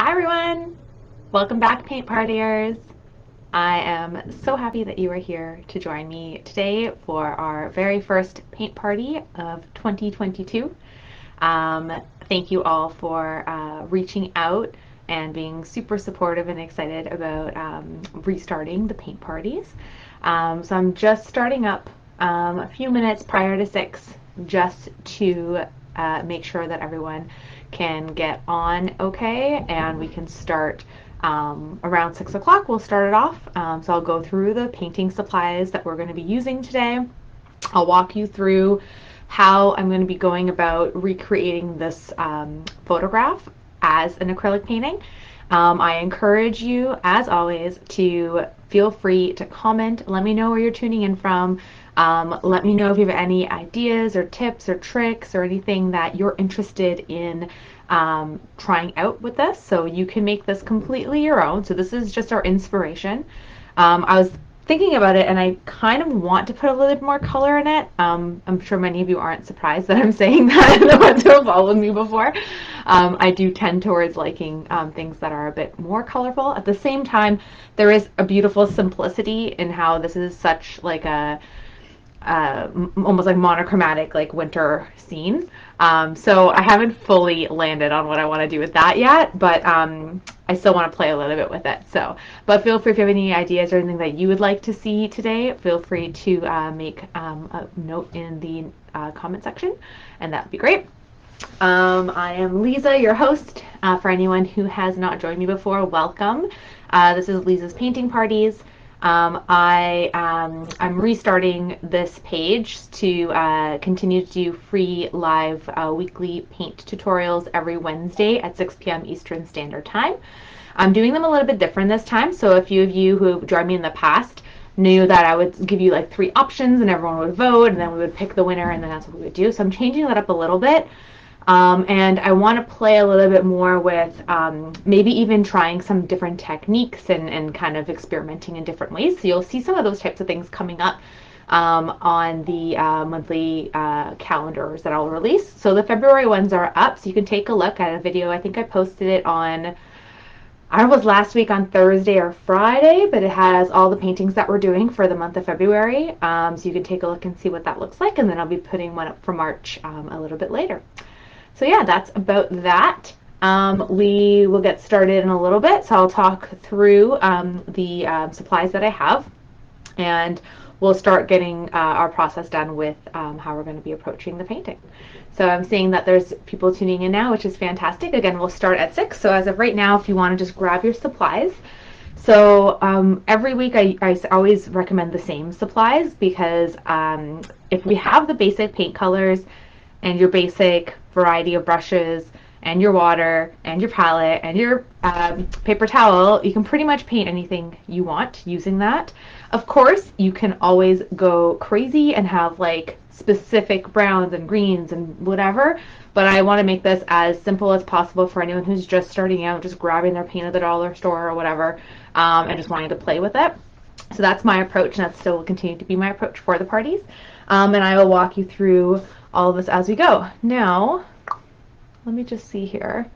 Hi everyone! Welcome back, paint partiers. I am so happy that you are here to join me today for our very first paint party of 2022. Thank you all for reaching out and being super supportive and excited about restarting the paint parties. So I'm just starting up a few minutes prior to 6 just to make sure that everyone can get on okay, and we can start around 6 o'clock. We'll start it off. So I'll go through the painting supplies that we're going to be using today. I'll walk you through how I'm going to be going about recreating this photograph as an acrylic painting. I encourage you, as always, to feel free to comment. Let me know where you're tuning in from. Let me know if you have any ideas or tips or tricks or anything that you're interested in trying out with this, so you can make this completely your own. So this is just our inspiration. I was thinking about it, and I kind of want to put a little bit more color in it. I'm sure many of you aren't surprised that I'm saying that, the ones who have followed me before. I do tend towards liking things that are a bit more colorful. At the same time, there is a beautiful simplicity in how this is such like a almost like monochromatic, like winter scene. So I haven't fully landed on what I want to do with that yet, but I still want to play a little bit with it. So, but feel free if you have any ideas or anything that you would like to see today, feel free to make a note in the comment section, and that would be great. I am Liza, your host. For anyone who has not joined me before, welcome. This is Liza's Painting Parties. I'm restarting this page to continue to do free live weekly paint tutorials every Wednesday at 6 p.m. Eastern Standard Time. I'm doing them a little bit different this time, so a few of you who have joined me in the past knew that I would give you like 3 options and everyone would vote, and then we would pick the winner, and then that's what we would do. So I'm changing that up a little bit. And I want to play a little bit more with maybe even trying some different techniques and kind of experimenting in different ways. So you'll see some of those types of things coming up on the monthly calendars that I'll release. So the February ones are up, so you can take a look at a video. I think I posted it on, I was last week on Thursday or Friday, but it has all the paintings that we're doing for the month of February. So you can take a look and see what that looks like, and then I'll be putting one up for March a little bit later. So yeah, that's about that. We will get started in a little bit, so I'll talk through the supplies that I have, and we'll start getting our process done with how we're going to be approaching the painting. So I'm seeing that there's people tuning in now, which is fantastic. Again, we'll start at 6, so as of right now, if you want to just grab your supplies. So every week I always recommend the same supplies, because if we have the basic paint colors and your basic variety of brushes and your water and your palette and your paper towel, you can pretty much paint anything you want using that. Of course, you can always go crazy and have like specific browns and greens and whatever, but I want to make this as simple as possible for anyone who's just starting out, just grabbing their paint at the dollar store or whatever, and just wanting to play with it. So that's my approach, and that still will continue to be my approach for the parties. And I will walk you through all of this as we go. Now, let me just see here.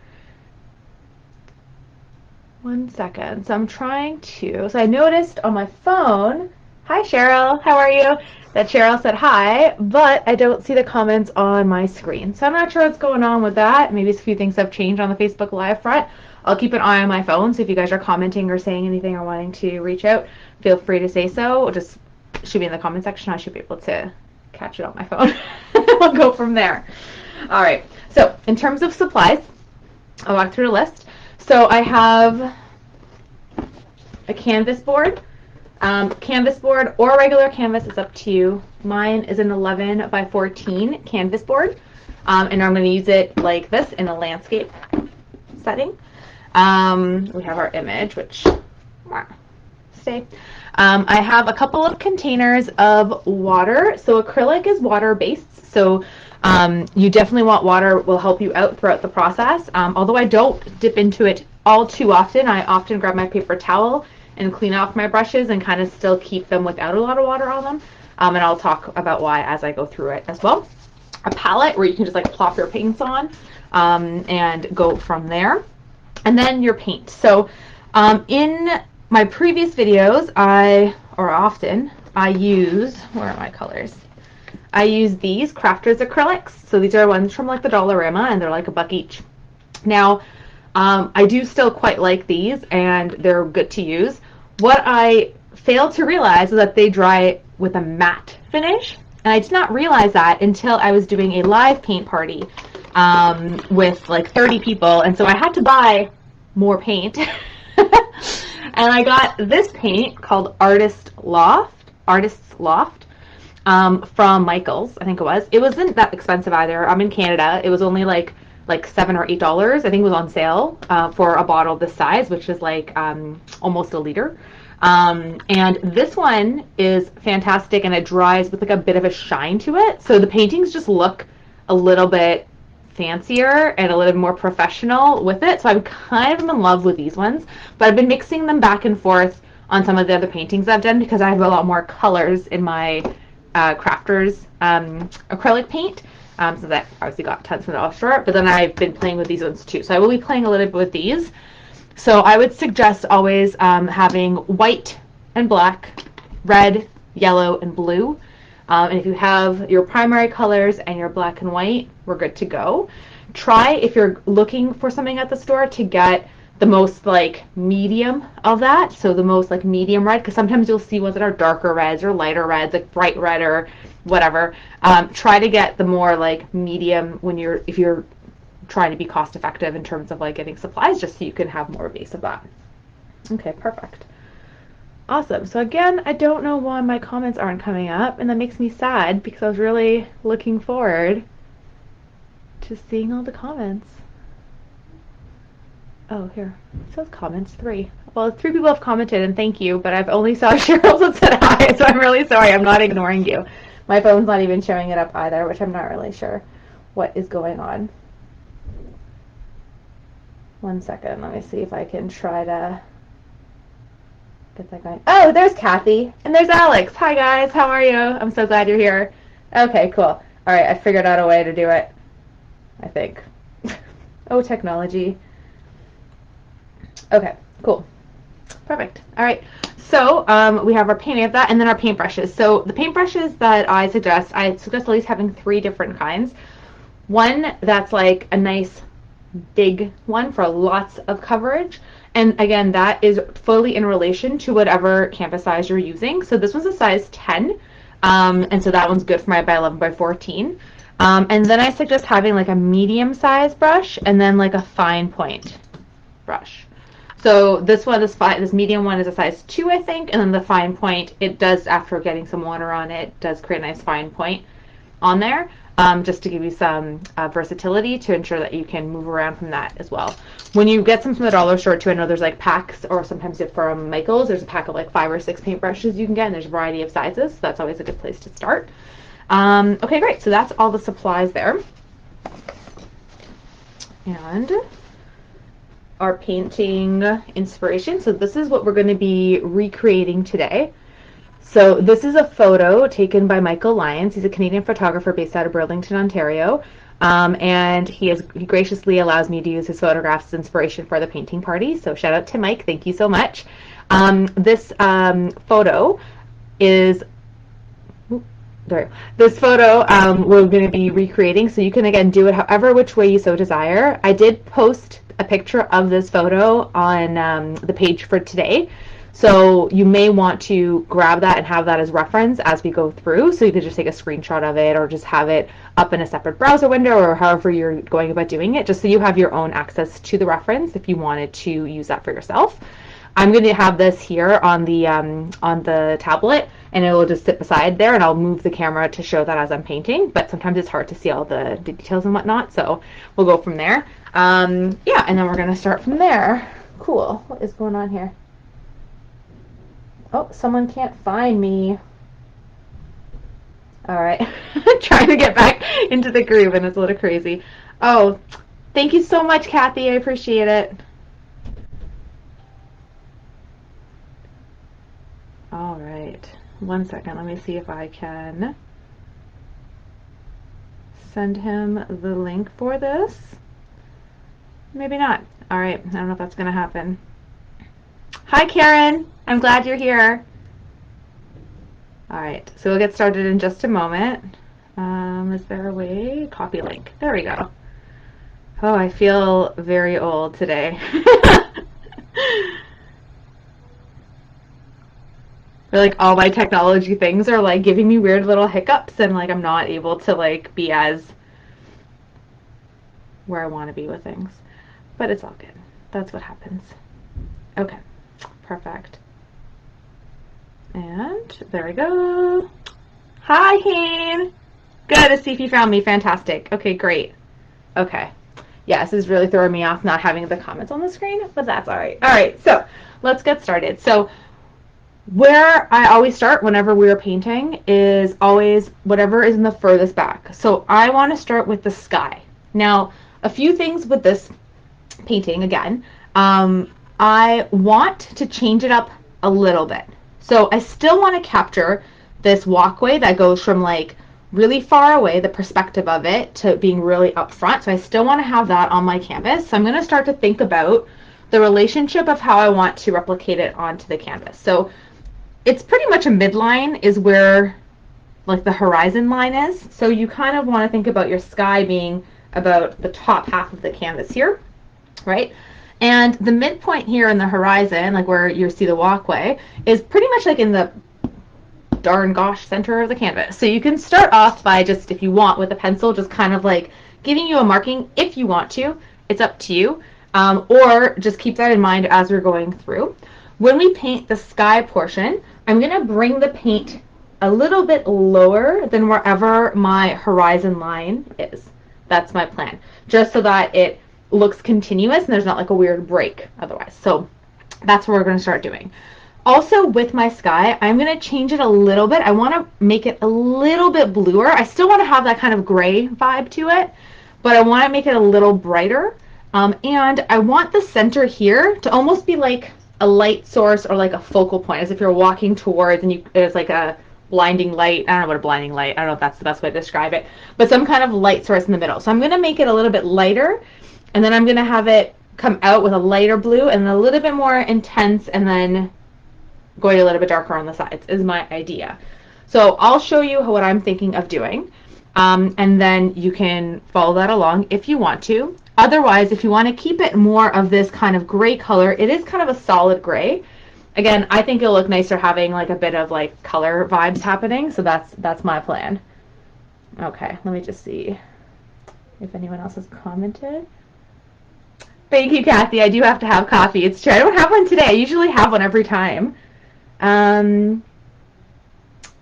1 second. So I'm trying to, so I noticed on my phone, hi Cheryl, how are you? That Cheryl said hi, but I don't see the comments on my screen. So I'm not sure what's going on with that. Maybe a few things have changed on the Facebook Live front. I'll keep an eye on my phone, so if you guys are commenting or saying anything or wanting to reach out, feel free to say so. Just shoot me in the comment section. I should be able to catch it on my phone. We'll go from there. All right, so in terms of supplies, I'll walk through the list. So I have a canvas board. Canvas board or regular canvas is up to you. Mine is an 11 by 14 canvas board, and I'm going to use it like this in a landscape setting. We have our image, which stay. I have a couple of containers of water. So acrylic is water-based, so you definitely want water. Will help you out throughout the process. Although I don't dip into it all too often, I often grab my paper towel and clean off my brushes and kind of still keep them without a lot of water on them. And I'll talk about why as I go through it as well. A palette where you can just like plop your paints on and go from there. And then your paint. So in my previous videos, often I use, where are my colors? I use these Crafters acrylics. So these are ones from like the Dollarama, and they're like $1 each. Now, I do still quite like these, and they're good to use. What I failed to realize is that they dry with a matte finish, and I did not realize that until I was doing a live paint party with like 30 people, and so I had to buy more paint. And I got this paint called Artist's Loft from Michaels, I think it was. It wasn't that expensive either. I'm in Canada. It was only like $7 or $8. I think it was on sale for a bottle this size, which is like almost a liter. And this one is fantastic, and it dries with like a bit of a shine to it. So the paintings just look a little bit fancier and a little bit more professional with it. So I'm kind of in love with these ones, but I've been mixing them back and forth on some of the other paintings I've done because I have a lot more colors in my Crafters acrylic paint. So that obviously got tons from the dollar store, but then I've been playing with these ones too. So I will be playing a little bit with these. So I would suggest always having white and black, red, yellow, and blue. And if you have your primary colors and your black and white, we're good to go. Try, if you're looking for something at the store, to get the most like medium of that. So the most like medium red, because sometimes you'll see ones that are darker reds or lighter reds, like bright red or whatever. Try to get the more like medium if you're trying to be cost effective in terms of like getting supplies, just so you can have more base of that. Okay, perfect. Awesome. So again, I don't know why my comments aren't coming up, and that makes me sad because I was really looking forward to seeing all the comments. Oh, here. It says comments 3. Well, 3 people have commented, and thank you, but I've only saw Cheryl that said hi, so I'm really sorry. I'm not ignoring you. My phone's not even showing it up either, which I'm not really sure what is going on. One second. Let me see if I can try to get that going. Oh, there's Kathy, and there's Alex. Hi, guys. How are you? I'm so glad you're here. Okay, cool. All right, I figured out a way to do it, I think. Oh, technology. Okay, cool. Perfect. All right, so we have our painting of that, and then our paintbrushes. So the paintbrushes that I suggest at least having 3 different kinds. One that's like a nice big one for lots of coverage. And again, that is fully in relation to whatever canvas size you're using. So this one's a size 10. And so that one's good for my by 11 by 14. And then I suggest having like a medium size brush and then like a fine point brush. So this one is fine. This medium one is a size 2, I think. And then the fine point, it does, after getting some water on it, does create a nice fine point on there. Just to give you some versatility to ensure that you can move around from that as well. When you get some from the dollar store too, I know there's like packs, or sometimes from Michaels, there's a pack of like 5 or 6 paintbrushes you can get, and there's a variety of sizes, so that's always a good place to start. Okay, great, so that's all the supplies there. And our painting inspiration, so this is what we're going to be recreating today. So this is a photo taken by Michael Lyons. He's a Canadian photographer based out of Burlington, Ontario. And he graciously allows me to use his photographs as inspiration for the painting party. So shout out to Mike. Thank you so much. This photo is... This photo we're going to be recreating. So you can, again, do it however which way you so desire. I did post a picture of this photo on the page for today. So you may want to grab that and have that as reference as we go through. So you could just take a screenshot of it or just have it up in a separate browser window or however you're going about doing it, just so you have your own access to the reference if you wanted to use that for yourself. I'm going to have this here on the tablet, and it will just sit beside there, and I'll move the camera to show that as I'm painting, but sometimes it's hard to see all the details and whatnot, so we'll go from there. Yeah, and then we're going to start from there. Cool. What is going on here? Oh, someone can't find me. All right. Trying to get back into the groove, and it's a little crazy. Oh, thank you so much, Kathy. I appreciate it. All right. 1 second. Let me see if I can send him the link for this. Maybe not. All right, I don't know if that's gonna happen. Hi, Karen. I'm glad you're here. All right, so we'll get started in just a moment. Is there a way? Copy link. There we go. Oh, I feel very old today. Like all my technology things are like giving me weird little hiccups, and like I'm not able to like be as where I want to be with things. But it's all good. That's what happens. Okay, perfect. And there we go. Hi, Hane. Good to see if you found me. Fantastic. Okay, great. Okay. Yeah, this is really throwing me off not having the comments on the screen, but that's all right. All right, so let's get started. So where I always start whenever we're painting is always whatever is in the furthest back. So I want to start with the sky. Now, a few things with this painting, again, I want to change it up a little bit. So I still want to capture this walkway that goes from like really far away, the perspective of it, to being really up front. So I still want to have that on my canvas. So I'm going to start to think about the relationship of how I want to replicate it onto the canvas. So it's pretty much a midline is where like the horizon line is. So you kind of want to think about your sky being about the top half of the canvas here, right? And the midpoint here in the horizon, like where you see the walkway, is pretty much like in the darn gosh center of the canvas. So you can start off by just, if you want, with a pencil, just kind of like giving you a marking if you want to. It's up to you. Or just keep that in mind as we're going through. When we paint the sky portion, I'm going to bring the paint a little bit lower than wherever my horizon line is. That's my plan. Just so that it looks continuous and there's not like a weird break otherwise. So that's what we're going to start doing. Also with my sky, I'm going to change it a little bit. I want to make it a little bit bluer. I still want to have that kind of gray vibe to it, but I want to make it a little brighter. And I want the center here to almost be like a light source or like a focal point, as if you're walking towards and there's like a blinding light. I don't know what a blinding light, I don't know if that's the best way to describe it, but some kind of light source in the middle. So I'm going to make it a little bit lighter, and then I'm going to have it come out with a lighter blue and a little bit more intense, and then going a little bit darker on the sides is my idea. So I'll show you what I'm thinking of doing, and then you can follow that along if you want to. Otherwise, if you want to keep it more of this kind of gray color, it is kind of a solid gray. Again, I think it'll look nicer having like a bit of like color vibes happening, so that's my plan. Okay, let me just see if anyone else has commented. Thank you, Kathy. I do have to have coffee. It's true. I don't have one today. I usually have one every time.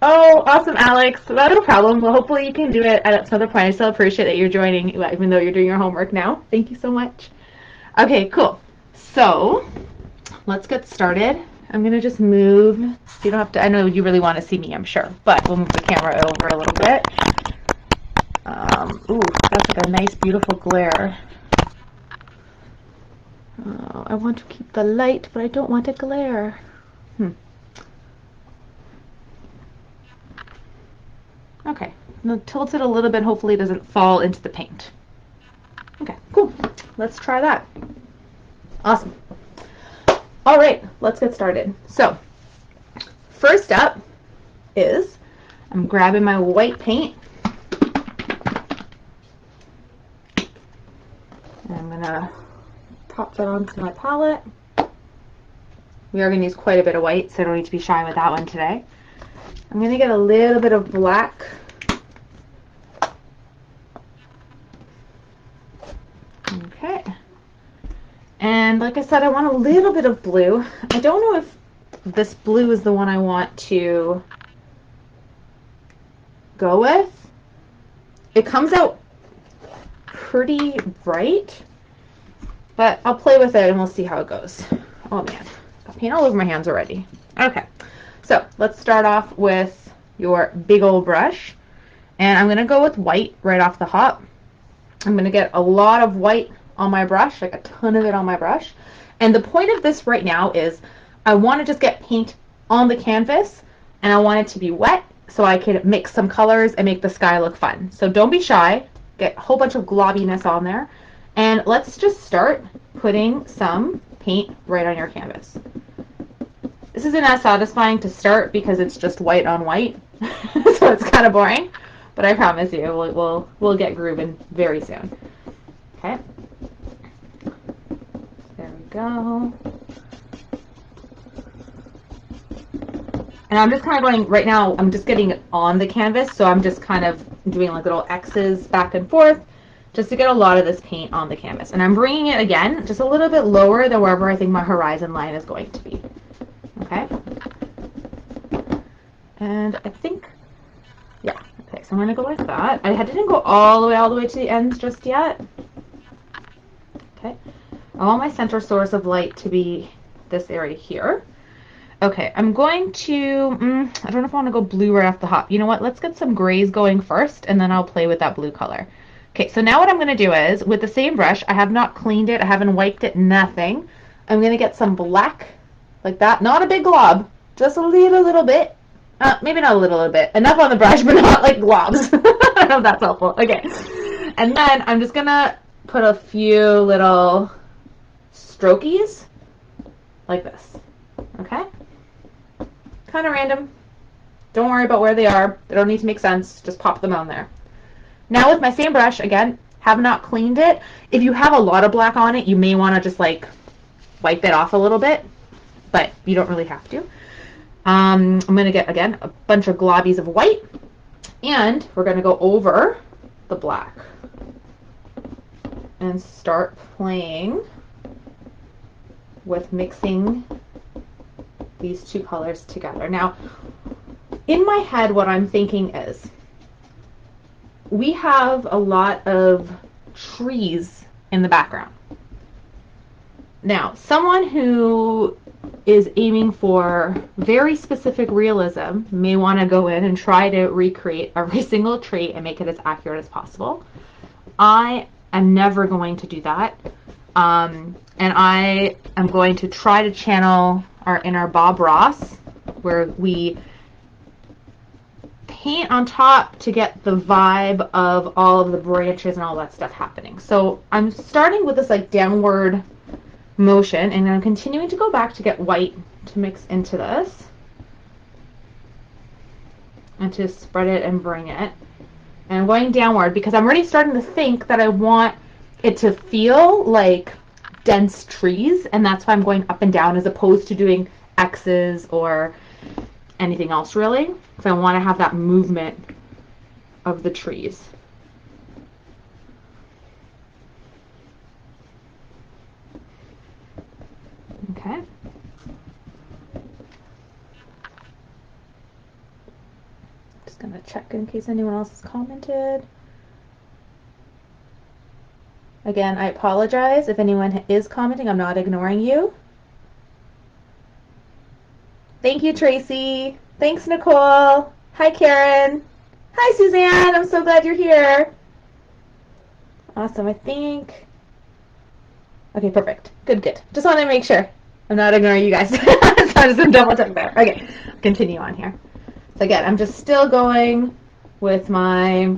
Oh, awesome, Alex. Well, no problem. Well, hopefully you can do it at some other point. I still appreciate that you're joining, even though you're doing your homework now. Thank you so much. Okay, cool. So let's get started. I'm going to just move. You don't have to, I know you really want to see me, I'm sure, but we'll move the camera over a little bit. Ooh, that's like a nice, beautiful glare. Oh, I want to keep the light, but I don't want a glare. Okay, now tilt it a little bit. Hopefully it doesn't fall into the paint. Okay, cool. Let's try that. Awesome. All right, let's get started. So, first up is I'm grabbing my white paint. And I'm gonna pop that onto my palette. We are gonna use quite a bit of white, so I don't need to be shy with that one today. I'm going to get a little bit of black. Okay. And like I said, I want a little bit of blue. I don't know if this blue is the one I want to go with. It comes out pretty bright, but I'll play with it and we'll see how it goes. Oh man, got paint all over my hands already. Okay. So let's start off with your big old brush, and I'm going to go with white right off the hop. I'm going to get a lot of white on my brush, like a ton of it on my brush. And the point of this right now is I want to just get paint on the canvas, and I want it to be wet so I can mix some colors and make the sky look fun. So don't be shy. Get a whole bunch of globbiness on there, And let's just start putting some paint right on your canvas. This isn't as satisfying to start because it's just white on white, so it's kind of boring, but I promise you we'll get grooving very soon. Okay, there we go. And I'm just kind of going, right now I'm just getting it on the canvas, so I'm just kind of doing like little X's back and forth just to get a lot of this paint on the canvas. And I'm bringing it again just a little bit lower than wherever I think my horizon line is going to be. Okay. And I think, yeah, okay, so I'm going to go like that. I didn't go all the way to the ends just yet. Okay. I want my center source of light to be this area here. Okay, I'm going to, I don't know if I want to go blue right off the hop. You know what, let's get some grays going first, and then I'll play with that blue color. Okay, so now what I'm going to do is, with the same brush, I have not cleaned it, I haven't wiped it, nothing. I'm going to get some black, like that. Not a big glob, just a little bit. Maybe not a little bit. Enough on the brush, but not like globs. I don't know if that's helpful. Okay, and then I'm just going to put a few little strokies, like this. Okay? Kind of random. Don't worry about where they are. They don't need to make sense. Just pop them on there. Now with my same brush, again, have not cleaned it. If you have a lot of black on it, you may want to just like wipe it off a little bit, but you don't really have to. I'm going to get, again, a bunch of globbies of white, and we're going to go over the black and start playing with mixing these two colors together. Now, in my head, what I'm thinking is we have a lot of trees in the background. Now, someone who is aiming for very specific realism may want to go in and try to recreate every single tree and make it as accurate as possible. I am never going to do that. And I am going to try to channel our inner Bob Ross, where we paint on top to get the vibe of all of the branches and all that stuff happening. So I'm starting with this like downward motion, and I'm continuing to go back to get white to mix into this and to spread it and bring it. And I'm going downward because I'm already starting to think that I want it to feel like dense trees, and that's why I'm going up and down as opposed to doing X's or anything else really, because I want to have that movement of the trees. Okay. Just gonna check in case anyone else has commented. Again, I apologize if anyone is commenting. I'm not ignoring you. Thank you, Tracy. Thanks, Nicole. Hi, Karen. Hi, Suzanne. I'm so glad you're here. Awesome, I think. Okay, perfect. Good, good. Just want to make sure I'm not ignoring you guys. So I just didn't double check there. Okay, continue on here. So again, I'm just still going with my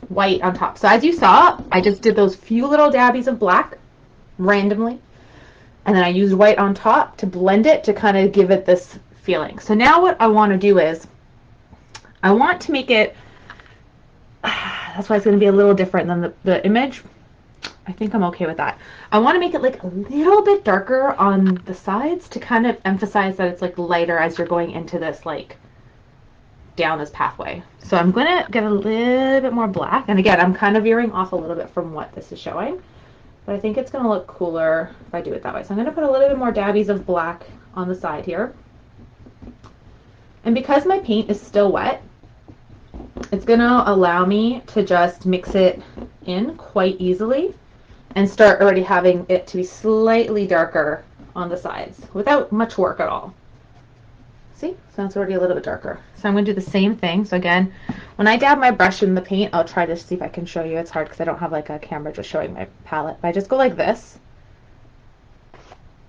white on top. So as you saw, I just did those few little dabbies of black randomly, and then I used white on top to blend it to kind of give it this feeling. So now what I want to do is I want to make it, that's why it's going to be a little different than the image. I think I'm okay with that. I want to make it like a little bit darker on the sides to kind of emphasize that it's like lighter as you're going into this like down this pathway. So I'm going to get a little bit more black, and again I'm kind of veering off a little bit from what this is showing, but I think it's going to look cooler if I do it that way. So I'm going to put a little bit more dabbies of black on the side here, and because my paint is still wet, it's going to allow me to just mix it in quite easily and start already having it to be slightly darker on the sides without much work at all. See, so it's already a little bit darker. So I'm going to do the same thing. So again, when I dab my brush in the paint, I'll try to see if I can show you. It's hard because I don't have like a camera just showing my palette. But I just go like this.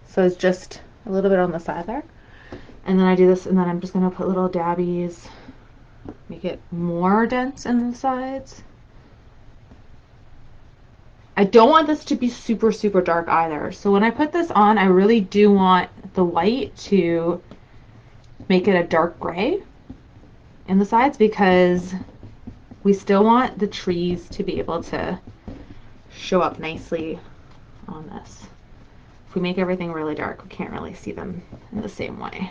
So it's just a little bit on the side there. And then I do this, and then I'm just going to put little dabbies, make it more dense in the sides. I don't want this to be super, super dark either. So when I put this on, I really do want the white to make it a dark gray in the sides, because we still want the trees to be able to show up nicely on this. If we make everything really dark, we can't really see them in the same way.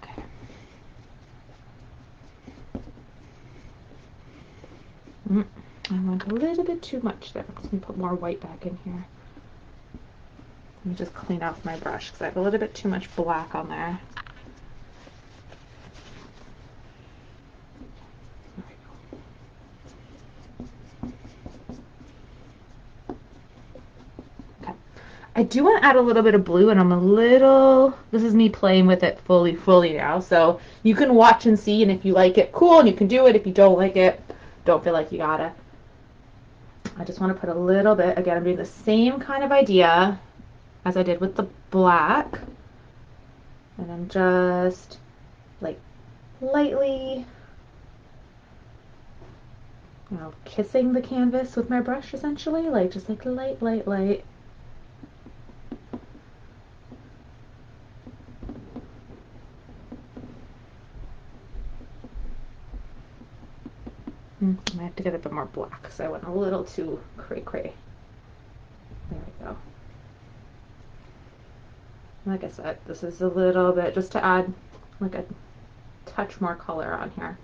Okay. I went a little bit too much there. I'm going to put more white back in here. Let me just clean off my brush because I have a little bit too much black on there. I do want to add a little bit of blue, and this is me playing with it fully now, so you can watch and see, and if you like it, cool, and you can do it. If you don't like it, don't feel like you gotta. I just want to put a little bit, again, I'm doing the same kind of idea as I did with the black, and I'm just like lightly, you know, kissing the canvas with my brush, essentially, like just like light. I have to get a bit more black because I went a little too cray. There we go. Like I said, this is a little bit just to add like a touch more color on here.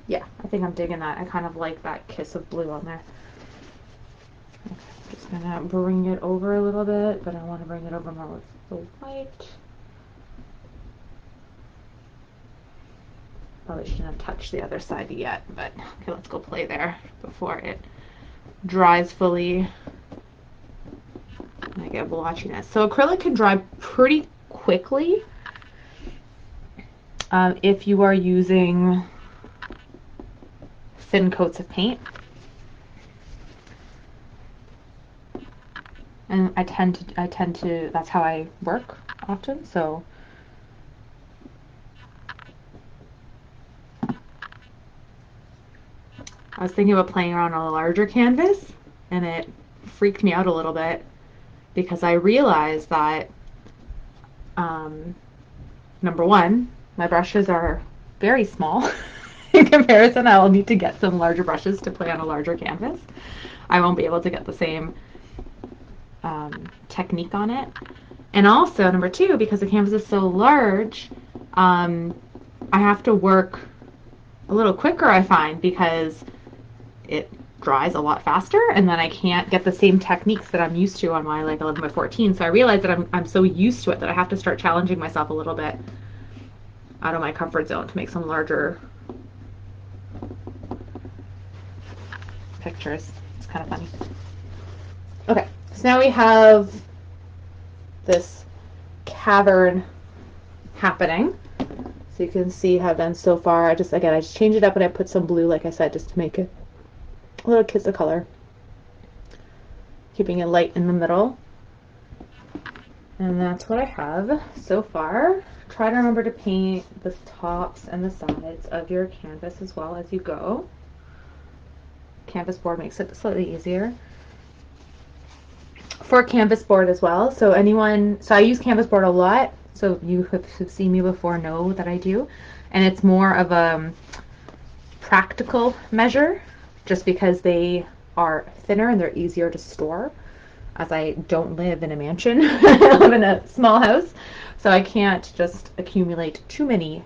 Yeah, I think I'm digging that. I kind of like that kiss of blue on there. Okay, just gonna bring it over a little bit, but I want to bring it over more with the white. Probably shouldn't have touched the other side yet, but okay, let's go play there before it dries fully. I get blotchiness. So acrylic can dry pretty quickly if you are using thin coats of paint. And I tend to, that's how I work often, so. I was thinking about playing around on a larger canvas, and it freaked me out a little bit because I realized that, number one, my brushes are very small in comparison. I'll need to get some larger brushes to play on a larger canvas. I won't be able to get the same technique on it. And also, number two, because the canvas is so large, I have to work a little quicker, I find, because it dries a lot faster, and then I can't get the same techniques that I'm used to on my like 11 by 14. So I realized that I'm so used to it that I have to start challenging myself a little bit out of my comfort zone to make some larger pictures. It's kind of funny. Okay, so now we have this cavern happening. So you can see how I've done so far. I just changed it up and I put some blue, like I said, just to make it a little kiss of color. Keeping it light in the middle. And that's what I have so far. Try to remember to paint the tops and the sides of your canvas as well as you go. Canvas board makes it slightly easier. For canvas board as well. So I use canvas board a lot. So you have seen me before know that I do. And it's more of a practical measure just because they are thinner and they're easier to store, as I don't live in a mansion. I live in a small house, so I can't just accumulate too many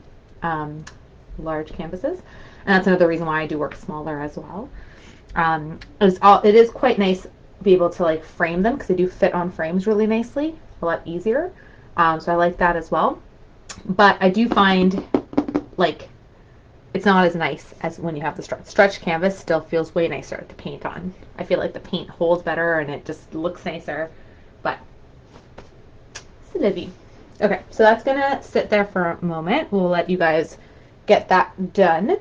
large canvases. And that's another reason why I do work smaller as well. It is quite nice to be able to like frame them because they do fit on frames really nicely, a lot easier. So I like that as well. But I do find like it's not as nice as when you have the stretched canvas. Still feels way nicer to paint on. I feel like the paint holds better and it just looks nicer, but c'est la vie. Okay, so that's gonna sit there for a moment. We'll let you guys get that done.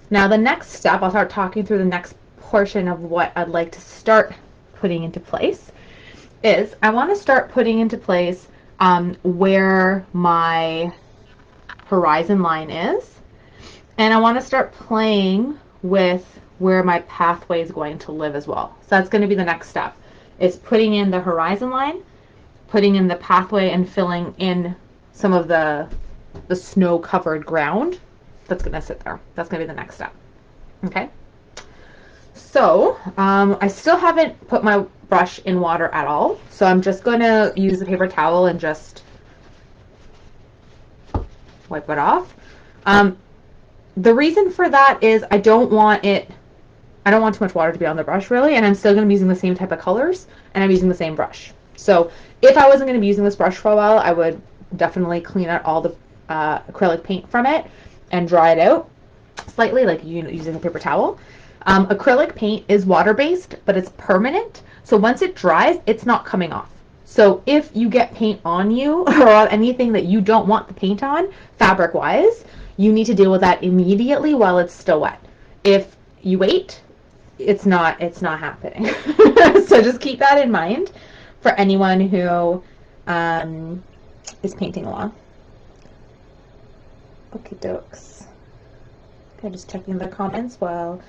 Now the next step, I'll start talking through the next portion of what I'd like to start putting into place, is I want to start putting into place where my horizon line is. And I want to start playing with where my pathway is going to live as well. So that's going to be the next step. Is putting in the horizon line, putting in the pathway, and filling in some of the snow-covered ground that's going to sit there. That's going to be the next step. Okay? So, I still haven't put my brush in water at all. So I'm just going to use the paper towel and just wipe it off. The reason for that is I don't want too much water to be on the brush really, and I'm still going to be using the same type of colors, and I'm using the same brush. So if I wasn't going to be using this brush for a while, I would definitely clean out all the acrylic paint from it and dry it out slightly, like using a paper towel. Acrylic paint is water-based, but it's permanent. So once it dries, it's not coming off. So if you get paint on you or on anything that you don't want the paint on, fabric-wise, you need to deal with that immediately while it's still wet. If you wait, it's not happening. So just keep that in mind for anyone who is painting along. Okie dokes. Okay, just checking the comments while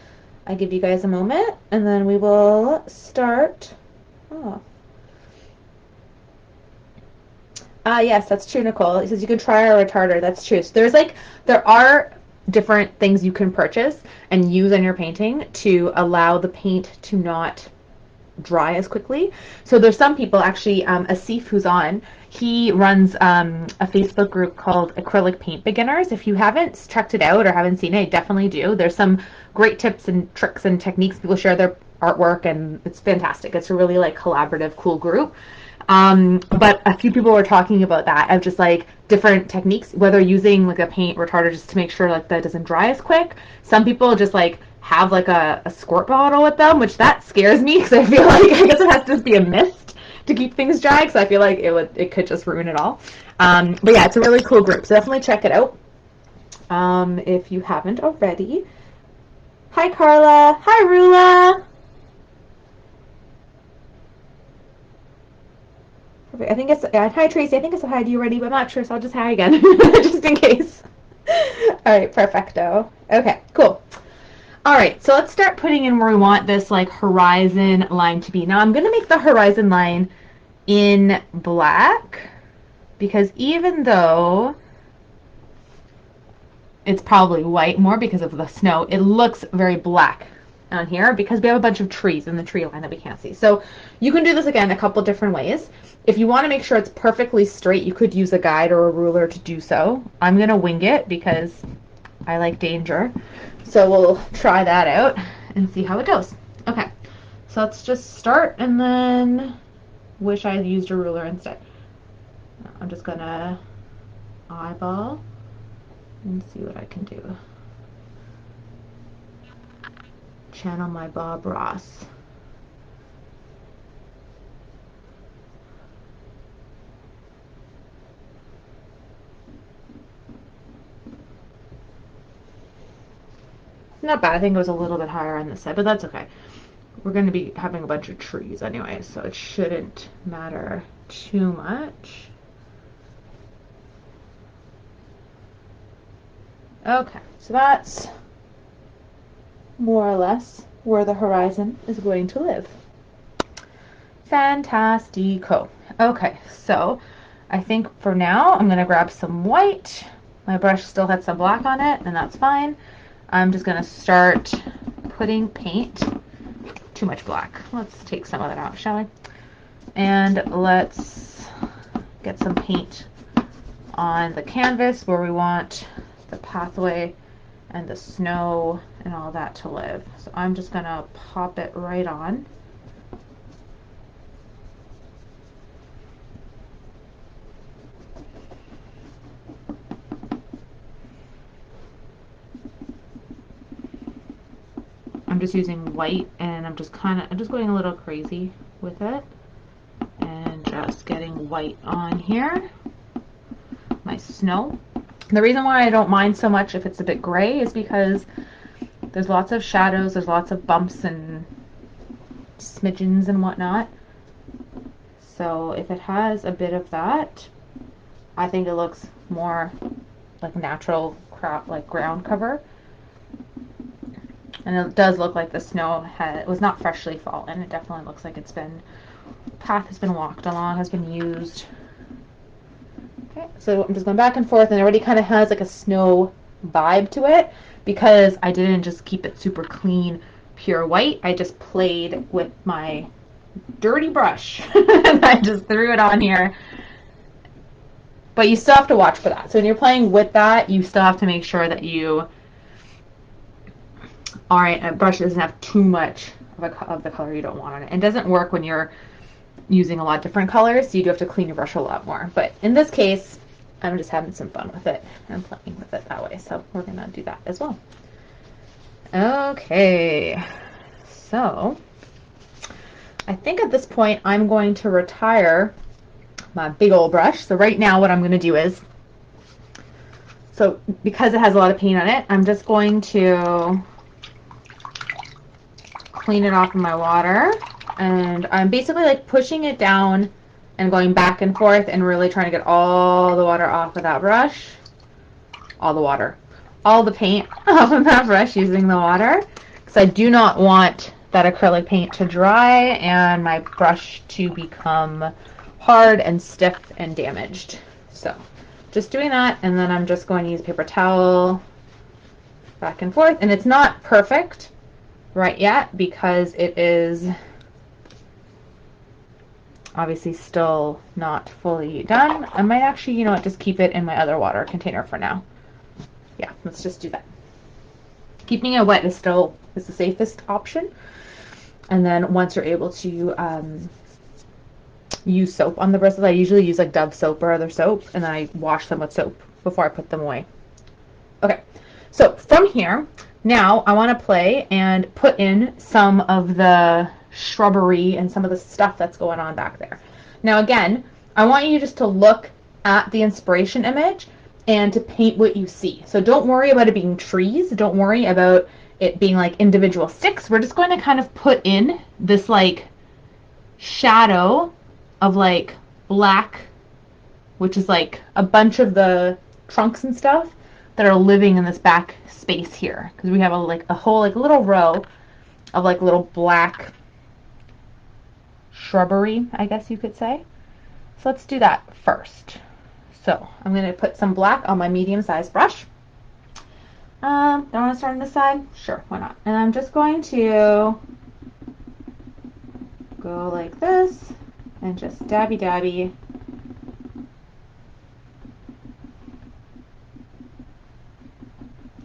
I give you guys a moment, and then we will start off. Yes, that's true, Nicole. It says you can try our retarder. That's true. So there are different things you can purchase and use on your painting to allow the paint to not dry as quickly. So there's some people, actually, Asif, who's on, he runs a Facebook group called Acrylic Paint Beginners. If you haven't checked it out or haven't seen it, definitely do. There's some great tips and tricks and techniques. People share their artwork, and it's fantastic. It's a really collaborative, cool group. But a few people were talking about that, of just different techniques, whether using a paint retarder just to make sure that it doesn't dry as quick. Some people just have a squirt bottle with them, which that scares me because I feel I guess it has to just be a mist to keep things dry, because I feel like it could just ruin it all. But yeah, it's a really cool group, so definitely check it out if you haven't already. Hi Carla. Hi Rula. I think it's hi Tracy. I think I said hi to you already, but I'm not sure, so I'll just hi again just in case. All right, perfecto. Okay, cool. All right, so let's start putting in where we want this horizon line to be. Now I'm going to make the horizon line in black, because even though it's probably white more because of the snow, it looks very black on here because we have a bunch of trees in the tree line that we can't see. So you can do this again a couple different ways. If you want to make sure it's perfectly straight, you could use a guide or a ruler to do so. I'm going to wing it because I like danger. So we'll try that out and see how it goes. Okay, so let's just start, and then wish I had used a ruler instead. I'm just going to eyeball and see what I can do. Channel my Bob Ross. Not bad. I think it was a little bit higher on this side, but that's okay. We're going to be having a bunch of trees anyway, so it shouldn't matter too much. Okay, so that's more or less where the horizon is going to live. Fantastico. Okay, so I think for now I'm going to grab some white. My brush still had some black on it, and that's fine. I'm just going to start putting paint. Too much black. Let's take some of that out, shall we? And let's get some paint on the canvas where we want the pathway and the snow and all that to live. So I'm just going to pop it right on. I'm just using white, and I'm just going a little crazy with it, and just getting white on here. My snow. The reason why I don't mind so much if it's a bit gray is because there's lots of shadows, there's lots of bumps and smidgens and whatnot. So if it has a bit of that, I think it looks more like natural like ground cover. And it does look like the snow was not freshly fallen. It definitely looks like path has been walked along, has been used. Okay, so I'm just going back and forth, and it already kind of has like a snow vibe to it because I didn't just keep it super clean, pure white. I just played with my dirty brush and I just threw it on here. But you still have to watch for that. So when you're playing with that, you still have to make sure that a brush doesn't have too much of the color you don't want on it. It doesn't work when you're using a lot of different colors, so you do have to clean your brush a lot more. But in this case, I'm just having some fun with it and playing with it that way. So we're gonna do that as well. Okay, so I think at this point I'm going to retire my big old brush. So right now what I'm gonna do is, so because it has a lot of paint on it, I'm just going to clean it off in my water. And I'm basically like pushing it down and going back and forth and really trying to get all the water off of that brush. All the paint off of that brush using the water. Because I do not want that acrylic paint to dry and my brush to become hard and stiff and damaged. So just doing that, and then I'm just going to use a paper towel back and forth. And it's not perfect right yet because it is obviously still not fully done. I might actually, you know what, just keep it in my other water container for now. Yeah, let's just do that. Keeping it wet is the safest option. And then once you're able to use soap on the bristles, I usually use like Dove soap or other soap, and then I wash them with soap before I put them away. Okay, so from here, now I want to play and put in some of the shrubbery and some of the stuff that's going on back there. Now again, I want you just to look at the inspiration image and to paint what you see. So don't worry about it being trees. Don't worry about it being like individual sticks. We're just going to kind of put in this like shadow of like black, which is like a bunch of the trunks and stuff that are living in this back space here, because we have a whole like little row of like little black shrubbery, I guess you could say. So let's do that first. So I'm going to put some black on my medium-sized brush. Don't want to start on this side? Sure, why not? And I'm just going to go like this and just dabby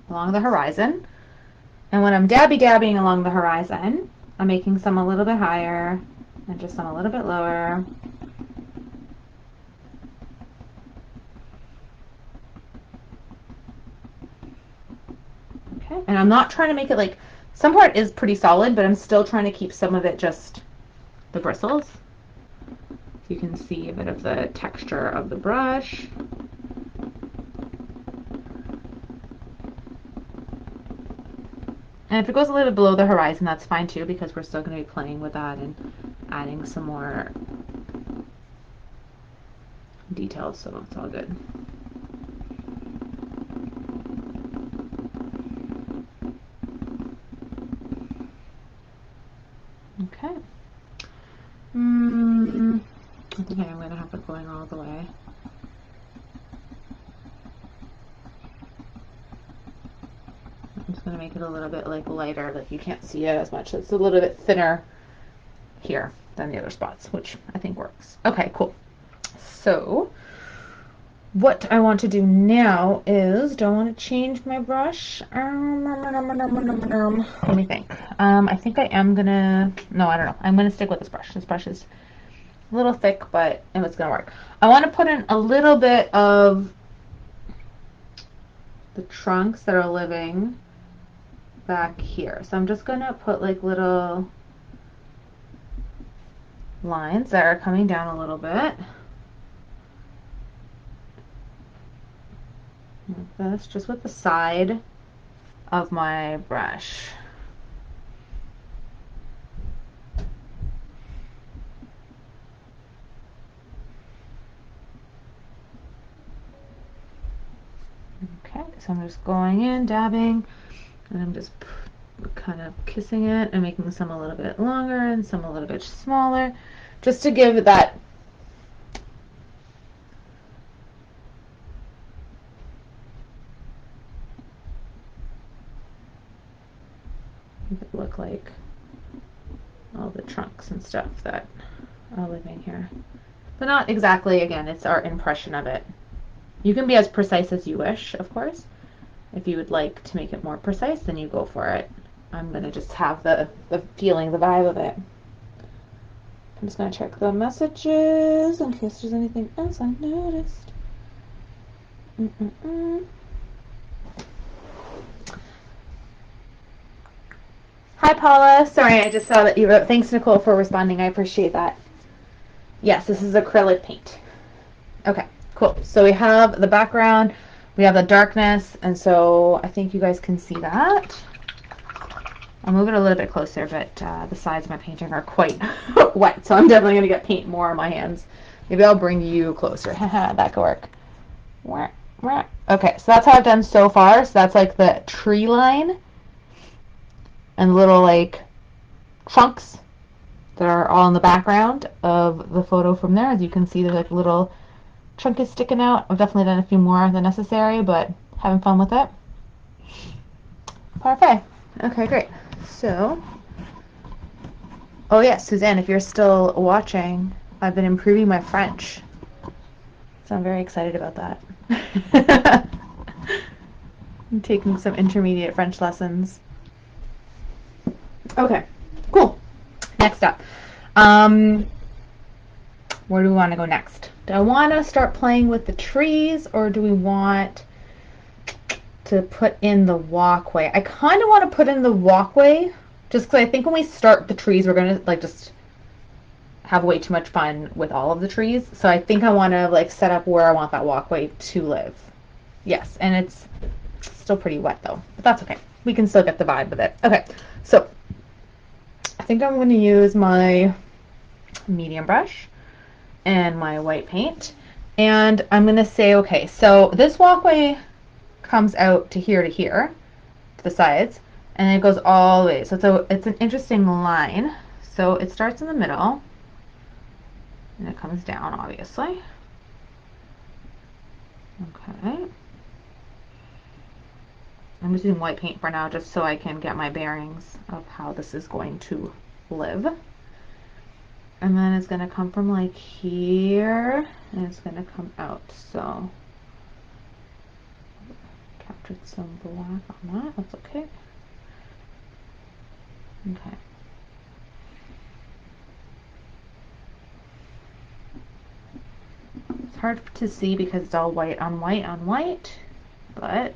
along the horizon. And when I'm dabbing along the horizon, I'm making some a little bit higher and just some a little bit lower. Okay, and I'm not trying to make it like, some part is pretty solid, but I'm still trying to keep some of it just the bristles. So you can see a bit of the texture of the brush. And if it goes a little bit below the horizon, that's fine too, because we're still going to be playing with that and adding some more details, so it's all good. Okay. I think I'm going to have it going all the way. I'm just going to make it a little bit like lighter, like you can't see it as much. It's a little bit thinner here than the other spots, which I think works. Okay, cool. So what I want to do now is, do I want to change my brush? Let me think. I think I am gonna, no, I don't know. I'm gonna stick with this brush. This brush is a little thick, but it's gonna work. I want to put in a little bit of the trunks that are living back here. So I'm just gonna put like little lines that are coming down a little bit. Like this, just with the side of my brush. So I'm just going in, dabbing, and I'm just kind of kissing it and making some a little bit longer and some a little bit smaller, just to give it that look like all the trunks and stuff that are living here. But not exactly, again, it's our impression of it. You can be as precise as you wish, of course. If you would like to make it more precise, then you go for it. I'm going to just have the feeling, the vibe of it. I'm just going to check the messages in case there's anything else I noticed. Hi, Paula. Sorry, I just saw that you wrote. Thanks, Nicole, for responding. I appreciate that. Yes, this is acrylic paint. Okay, cool. So we have the background, we have the darkness, and so I think you guys can see that. I'll move it a little bit closer, but the sides of my painting are quite wet, so I'm definitely going to get paint more on my hands. Maybe I'll bring you closer. That could work. Okay, so that's how I've done so far. So that's like the tree line and little like trunks that are all in the background of the photo from there. As you can see, there's like a little chunk is sticking out. I've definitely done a few more than necessary, but having fun with it. Parfait. Okay, great. So, oh yes, Suzanne, if you're still watching, I've been improving my French. So I'm very excited about that. I'm taking some intermediate French lessons. Okay, cool. Next up. Where do we want to go next? Do I want to start playing with the trees, or do we want to put in the walkway? I kind of want to put in the walkway, just because I think when we start the trees, we're going to like just have way too much fun with all of the trees. So I think I want to like set up where I want that walkway to live. Yes, and it's still pretty wet though, but that's okay. We can still get the vibe with it. Okay, so I think I'm going to use my medium brush and my white paint, and I'm going to say, okay, so this walkway comes out to here, to the sides, and it goes all the way. So it's an interesting line. So it starts in the middle, and it comes down, obviously. Okay. I'm just using white paint for now, just so I can get my bearings of how this is going to live. And then it's going to come from like here, and it's going to come out. So captured some black on that. That's okay. Okay. It's hard to see because it's all white on white on white, but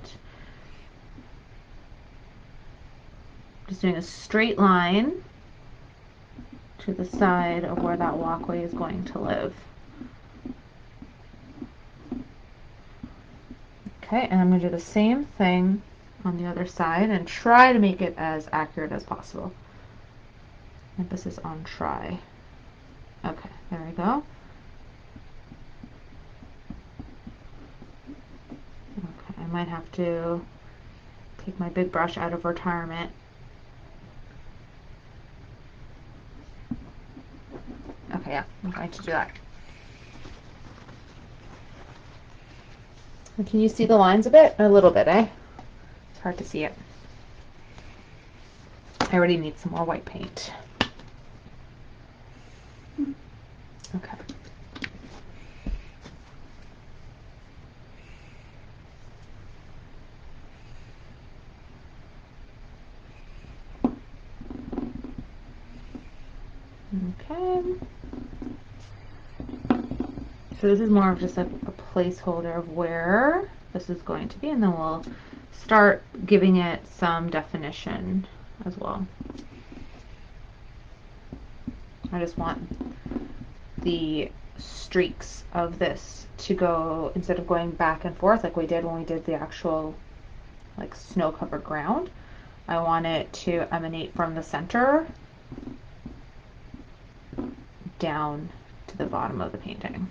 just doing a straight line to the side of where that walkway is going to live. Okay, and I'm going to do the same thing on the other side and try to make it as accurate as possible. Emphasis on try. Okay, there we go. Okay, I might have to take my big brush out of retirement. Okay, yeah, I'm going to do that. And can you see the lines a bit? A little bit, eh? It's hard to see it. I already need some more white paint. Okay. Okay. So this is more of just a placeholder of where this is going to be, and then we'll start giving it some definition as well. I just want the streaks of this to go, instead of going back and forth like we did when we did the actual like snow-covered ground, I want it to emanate from the center down to the bottom of the painting.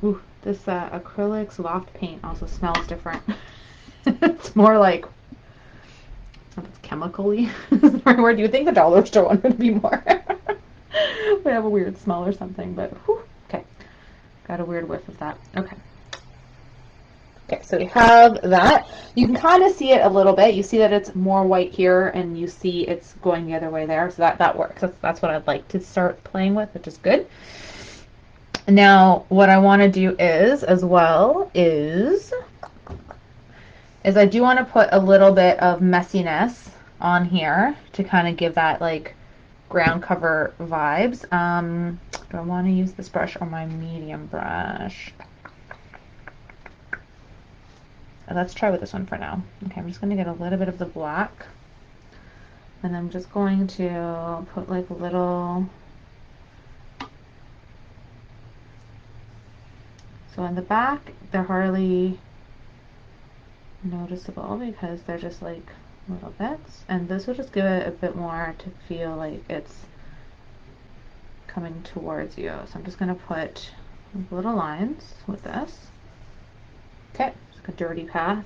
Ooh, this acrylic loft paint also smells different. It's more like, it's chemically. Is the right word? You would think the dollar store one would be more. Would have a weird smell or something, but whew, okay. Got a weird whiff of that. Okay. Okay, so we have that. You can kind of see it a little bit. You see that it's more white here, and you see it's going the other way there. So that works. That's what I'd like to start playing with, which is good. Now, what I want to do is, as well, is I do want to put a little bit of messiness on here to kind of give that like ground cover vibes. Do I want to use this brush or my medium brush? Let's try with this one for now. Okay, I'm just going to get a little bit of the black, and I'm just going to put like a little. So in the back, they're hardly noticeable because they're just like little bits, and this will just give it a bit more to feel like it's coming towards you. So I'm just going to put little lines with this. Okay, it's like a dirty path.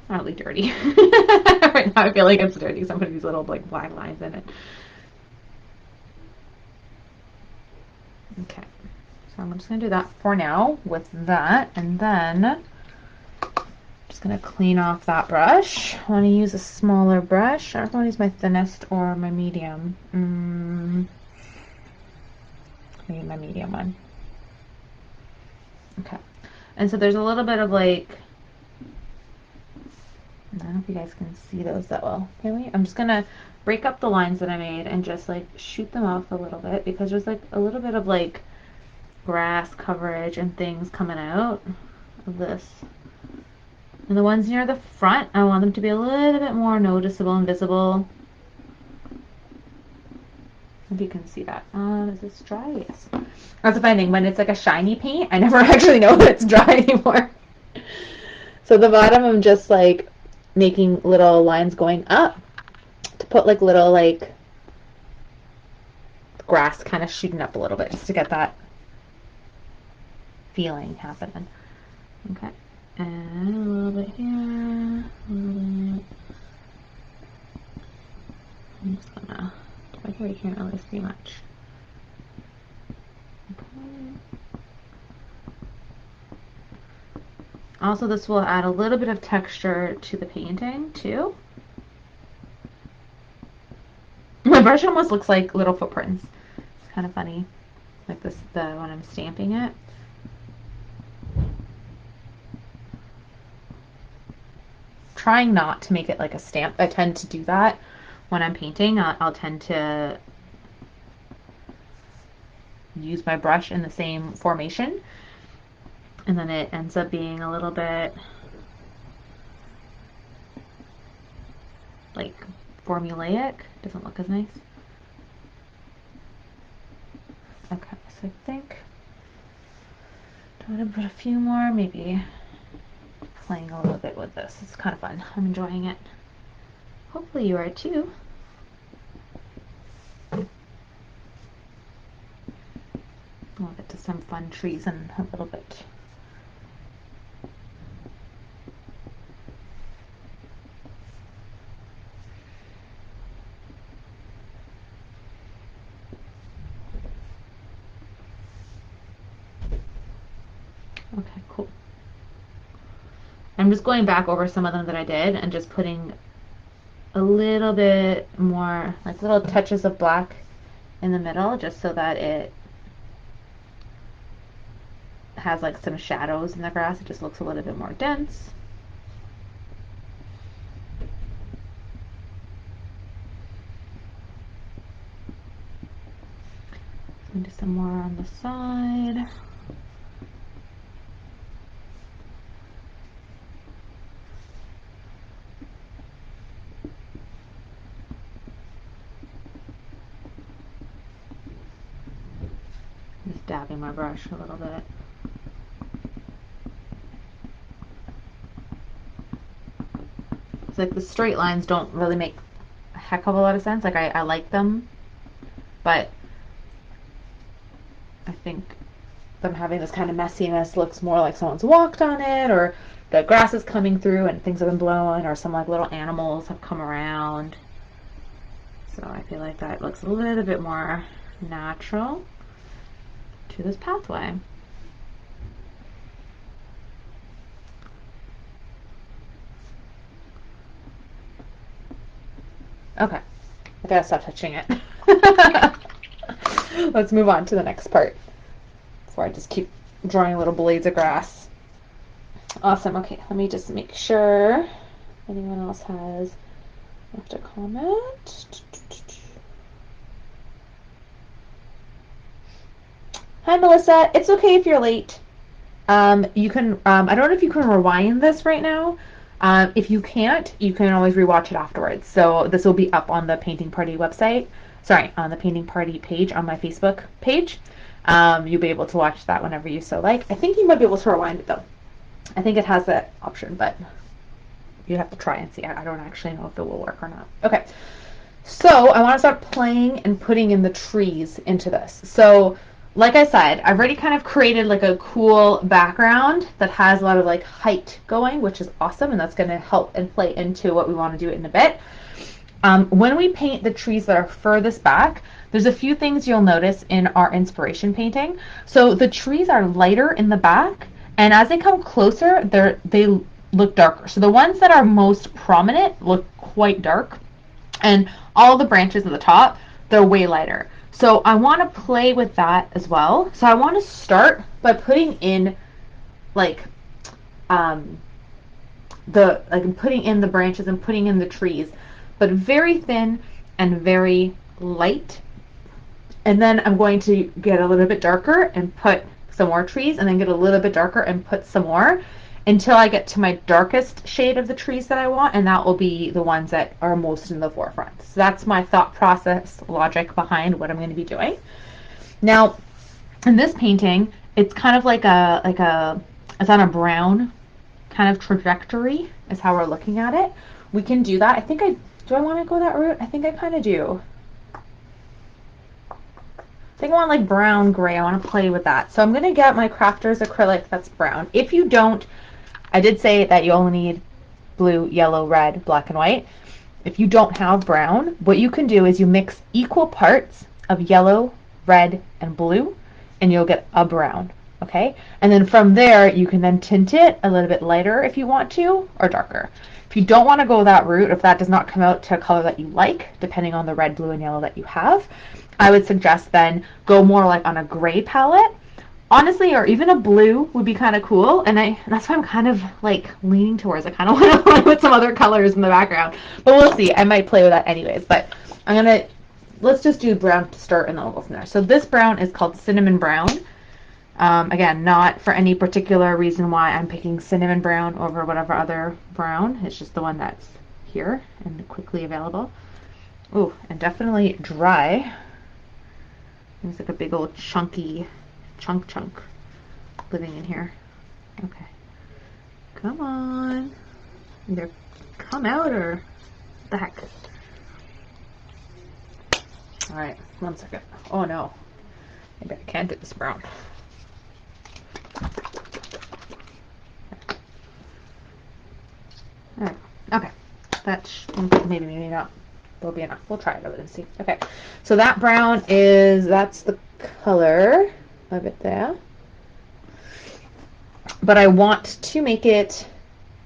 Not really dirty. Right now I feel like it's dirty. Some of these little like black lines in it. Okay, so I'm just going to do that for now with that, and then I'm just going to clean off that brush. I want to use a smaller brush. I don't know if I want to use my thinnest or my medium. Maybe my medium one. Okay, and so there's a little bit of like, I don't know if you guys can see those that well. Can we? I'm just gonna break up the lines that I made and just like shoot them off a little bit because there's like a little bit of like grass coverage and things coming out of this. And the ones near the front, I want them to be a little bit more noticeable and visible. If you can see that. Is this dry? Yes. That's the funny thing. When it's like a shiny paint, I never actually know that it's dry anymore. So the bottom, I'm just like making little lines going up to put like little like grass kind of shooting up a little bit just to get that feeling happening. Okay, and a little bit here, a little bit. I'm just gonna, I think we can't really see much. Okay. Also, this will add a little bit of texture to the painting too. My brush almost looks like little footprints. It's kind of funny, like this when I'm stamping it. Trying not to make it like a stamp. I tend to do that when I'm painting. I'll tend to use my brush in the same formation, and then it ends up being a little bit like formulaic. Doesn't look as nice. Okay, so I think I'm gonna put a few more, maybe playing a little bit with this. It's kind of fun. I'm enjoying it. Hopefully you are too. We'll get to some fun trees in a little bit. Okay, cool. I'm just going back over some of them that I did and just putting a little bit more, like little touches of black in the middle, just so that it has like some shadows in the grass. It just looks a little bit more dense. Do some more on the side. Just dabbing my brush a little bit. It's like the straight lines don't really make a heck of a lot of sense. Like I like them, but I think them having this kind of messiness looks more like someone's walked on it, or the grass is coming through and things have been blowing, or some like little animals have come around. So I feel like that looks a little bit more natural to this pathway. Okay, I gotta stop touching it. Let's move on to the next part before I just keep drawing little blades of grass. Awesome. Okay, let me just make sure anyone else has left a comment. Hi, Melissa. It's okay if you're late. You can, I don't know if you can rewind this right now. If you can't, you can always rewatch it afterwards. So this will be up on the Painting Party website. Sorry, on the Painting Party page on my Facebook page. You'll be able to watch that whenever you so like. I think you might be able to rewind it though. I think it has that option, but you have to try and see. I don't actually know if it will work or not. Okay, so I want to start playing and putting in the trees into this. So like I said, I've already kind of created like a cool background that has a lot of like height going, which is awesome, and that's going to help and play into what we want to do in a bit. When we paint the trees that are furthest back, there's a few things you'll notice in our inspiration painting. So the trees are lighter in the back, and as they come closer, they look darker. So the ones that are most prominent look quite dark, and all the branches at the top, they're way lighter. So I want to play with that as well. So I want to start by putting in like putting in the branches and putting in the trees, but very thin and very light. And then I'm going to get a little bit darker and put some more trees, and then get a little bit darker and put some more, until I get to my darkest shade of the trees that I want, and that will be the ones that are most in the forefront. So that's my thought process, logic behind what I'm going to be doing. Now, in this painting, it's kind of like it's on a brown kind of trajectory is how we're looking at it. We can do that. Do I want to go that route? I think I kind of do. I think I want like brown gray. I want to play with that. So I'm going to get my Crafters acrylic that's brown. If you don't, I did say that you only need blue, yellow, red, black, and white. If you don't have brown, what you can do is you mix equal parts of yellow, red, and blue, and you'll get a brown, okay? And then from there, you can then tint it a little bit lighter if you want to, or darker. If you don't want to go that route, if that does not come out to a color that you like, depending on the red, blue, and yellow that you have, I would suggest then go more like on a gray palette. Honestly, or even a blue would be kind of cool, and that's why I'm kind of like leaning towards. I kind of want to put some other colors in the background, but we'll see. I might play with that anyways, but let's just do brown to start, and then we'll go from there. So this brown is called Cinnamon Brown. Again, not for any particular reason why I'm picking Cinnamon Brown over whatever other brown. It's just the one that's here and quickly available. Ooh, and definitely dry. It's like a big old chunky chunk living in here. Okay. Come on. Either come out or what the heck. Alright, 1 second. Oh no. Maybe I can't do this brown. Alright. Okay. That's maybe not. Will be enough. We'll try it out and see. Okay. So that brown that's the color of it there. But I want to make it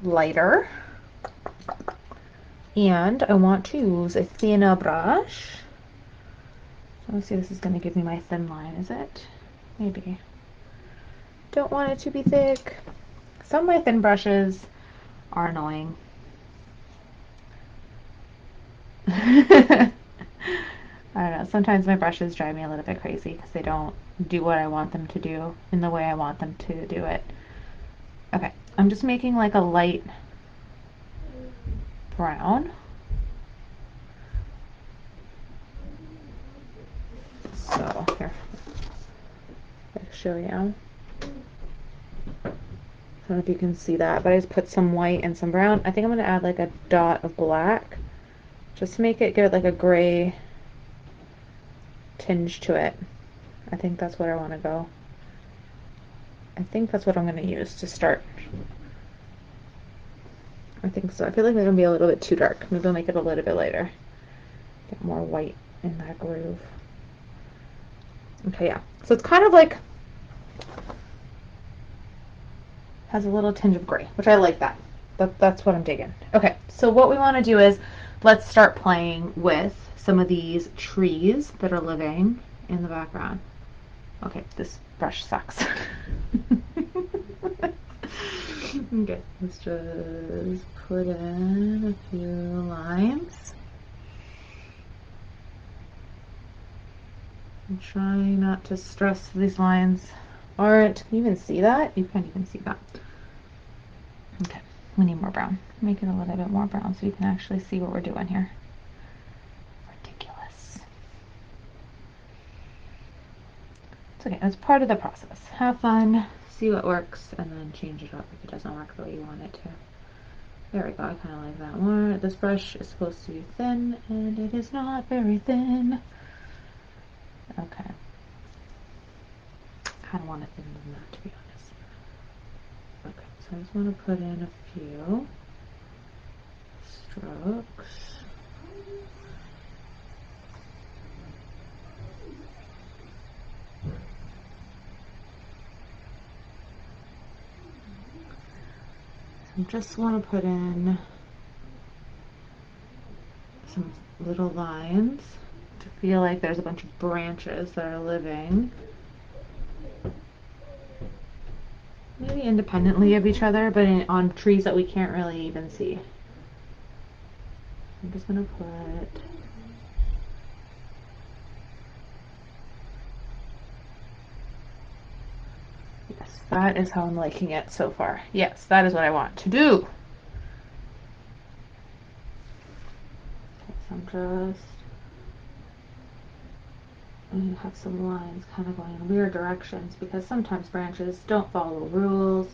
lighter. And I want to use a thinner brush. Let's see, this is going to give me my thin line, is it? Maybe. Don't want it to be thick. Some of my thin brushes are annoying. I don't know. Sometimes my brushes drive me a little bit crazy because they don't do what I want them to do in the way I want them to do it. Okay, I'm just making like a light brown. So here, I'll show you. I don't know if you can see that, but I just put some white and some brown. I think I'm going to add like a dot of black just to give it like a gray tinge to it. I think that's what I want to go. I think that's what I'm going to use to start. I think so. I feel like they're going to be a little bit too dark. Maybe I'll make it a little bit lighter. Get more white in that groove. Okay, yeah. So it's kind of like, has a little tinge of gray, which I like that. That's what I'm digging. Okay, so what we want to do is, let's start playing with some of these trees that are living in the background. Okay, this brush sucks. Okay, let's just put in a few lines. I'm trying not to stress these lines aren't. Can you even see that? You can't even see that. Okay, we need more brown. Make it a little bit more brown so you can actually see what we're doing here. Ridiculous. It's okay, it's part of the process. Have fun, see what works, and then change it up if it doesn't work the way you want it to. There we go, I kind of like that more. This brush is supposed to be thin, and it is not very thin. Okay. I kind of want it thinner than that, to be honest. Okay, so I just want to put in a few strokes. I just want to put in some little lines to feel like there's a bunch of branches that are living maybe independently of each other, but on trees that we can't really even see. I'm just going to put yes, that is how I'm liking it so far. Yes, that is what I want to do. I'm just going to have some lines kind of going in weird directions because sometimes branches don't follow rules.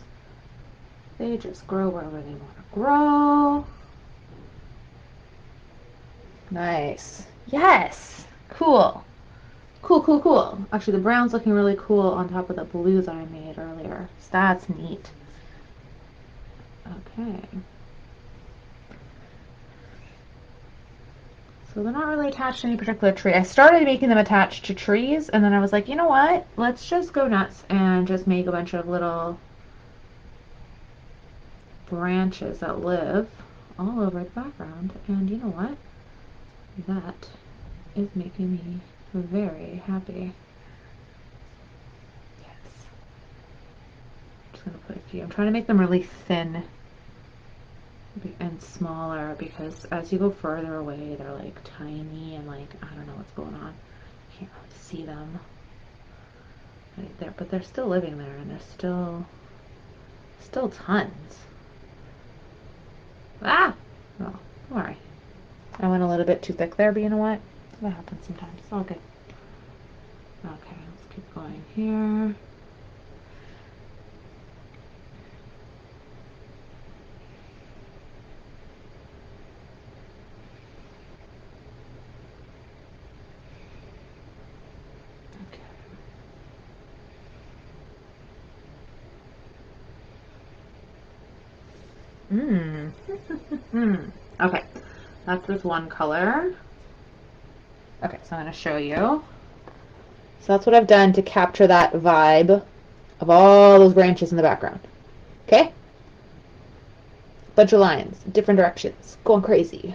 They just grow wherever they want to grow. Nice. Yes. Cool. Cool, cool, cool. Actually, the brown's looking really cool on top of the blue that I made earlier. So that's neat. Okay. So they're not really attached to any particular tree. I started making them attached to trees, and then I was like, you know what? Let's just go nuts and just make a bunch of little branches that live all over the background. And you know what? That is making me very happy. Yes. I'm just going to put a few. I'm trying to make them really thin and smaller because as you go further away they're like tiny and like I don't know what's going on. You can't really see them right there, but they're still living there and there's still tons. Ah! Oh, alright. I went a little bit too thick there, but you know what? That happens sometimes. It's all good. Okay, let's keep going here. Okay, that's this one color. Okay, so I'm going to show you. So that's what I've done to capture that vibe of all those branches in the background. Okay? Bunch of lines, different directions, going crazy.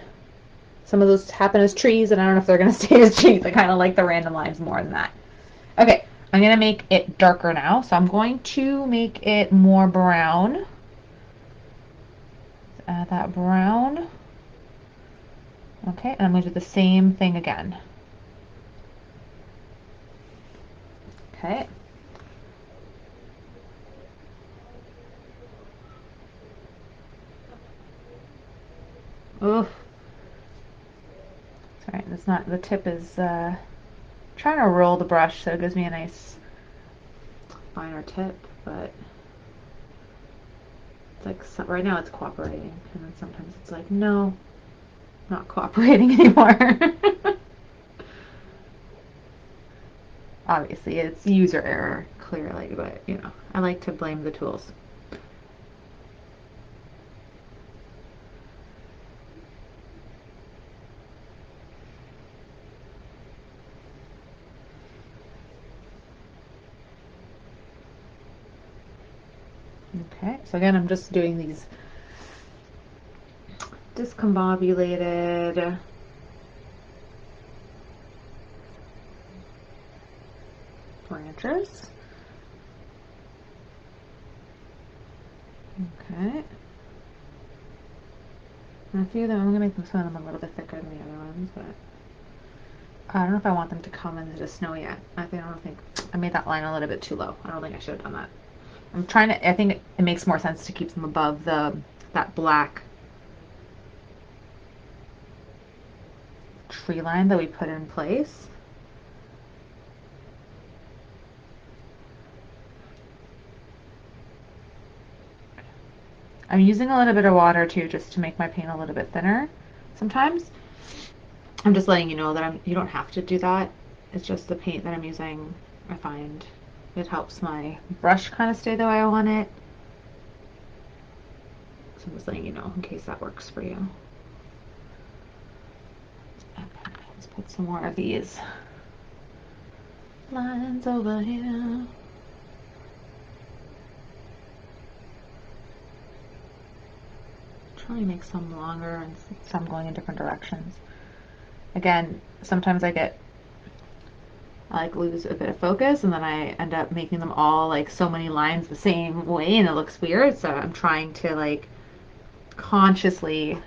Some of those happen as trees, and I don't know if they're going to stay as trees. I kind of like the random lines more than that. Okay, I'm going to make it darker now, so I'm going to make it more brown. Add that brown. Okay, and I'm going to do the same thing again. Okay. Oof. Sorry, that's not, the tip is trying to roll the brush so it gives me a nice finer tip, but it's like right now it's cooperating, and then sometimes it's like, no, not cooperating anymore. Obviously, it's user error, clearly, but you know, I like to blame the tools. Okay, so again, I'm just doing these discombobulated branches. Okay. And a few of them, I'm going to make some of them a little bit thicker than the other ones, but I don't know if I want them to come into the snow yet. I don't think I made that line a little bit too low. I don't think I should have done that. I'm trying to, I think it makes more sense to keep them above that black tree line that we put in place. I'm using a little bit of water too, just to make my paint a little bit thinner sometimes. I'm just letting you know that you don't have to do that. It's just the paint that I'm using. I find it helps my brush kind of stay the way I want it. So I'm just letting you know in case that works for you. Okay, let's put some more of these lines over here. Try to make some longer and some going in different directions. Again, sometimes I like lose a bit of focus, and then I end up making them all like so many lines the same way, and it looks weird. So I'm trying to like consciously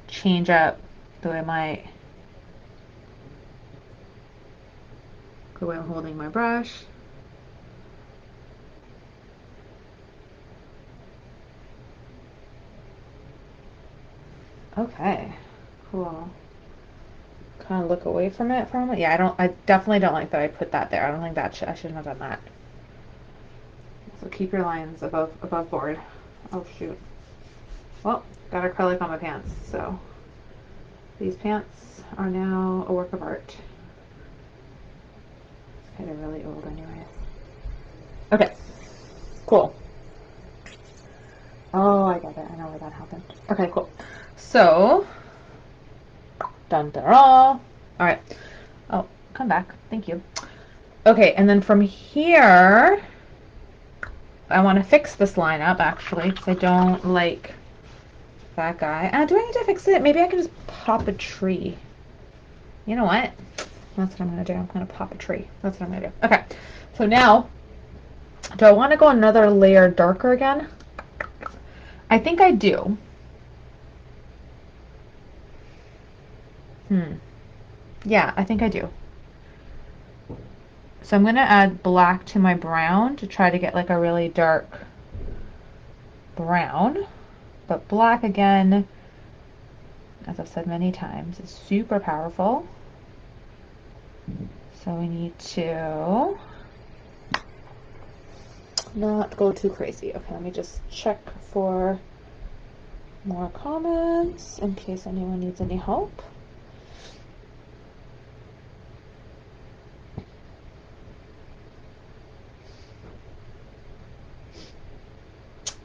change up the way I'm holding my brush. Okay, cool. Kind of look away from it for a moment. Yeah, I definitely don't like that I put that there. I don't think that I shouldn't have done that. So keep your lines above board. Oh shoot. Well, got acrylic on my pants, so these pants are now a work of art. Okay, they're really old anyways. Okay, cool. Oh, I get it. I know where that happened. Okay, cool. So, dun dun. All right. Oh, come back. Thank you. Okay, and then from here, I want to fix this line up actually, because I don't like that guy. Do I need to fix it? Maybe I can just pop a tree. You know what? That's what I'm going to do. I'm going to pop a tree. That's what I'm going to do. Okay, so now, do I want to go another layer darker again? I think I do. Yeah, I think I do. So I'm going to add black to my brown to try to get like a really dark brown. But black, again, as I've said many times, is super powerful. So we need to not go too crazy. Okay, let me just check for more comments in case anyone needs any help.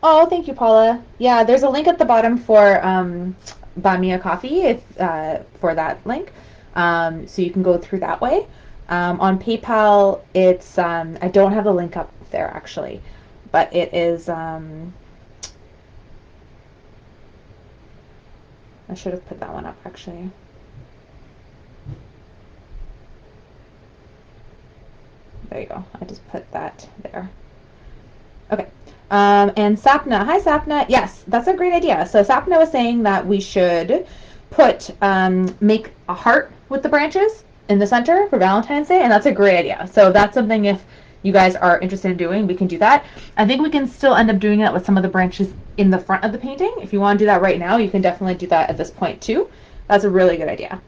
Oh, thank you, Paula. Yeah, there's a link at the bottom for Buy Me a Coffee for that link. So you can go through that way. On PayPal, it's I don't have the link up there actually, but it is I should have put that one up actually. There you go. I just put that there. Okay. And Sapna, hi Sapna. Yes, that's a great idea. So Sapna was saying that we should put make a heart with the branches in the center for Valentine's Day, and that's a great idea. So that's something, if you guys are interested in doing, we can do that. I think we can still end up doing that with some of the branches in the front of the painting. If you want to do that right now, you can definitely do that at this point too. That's a really good idea.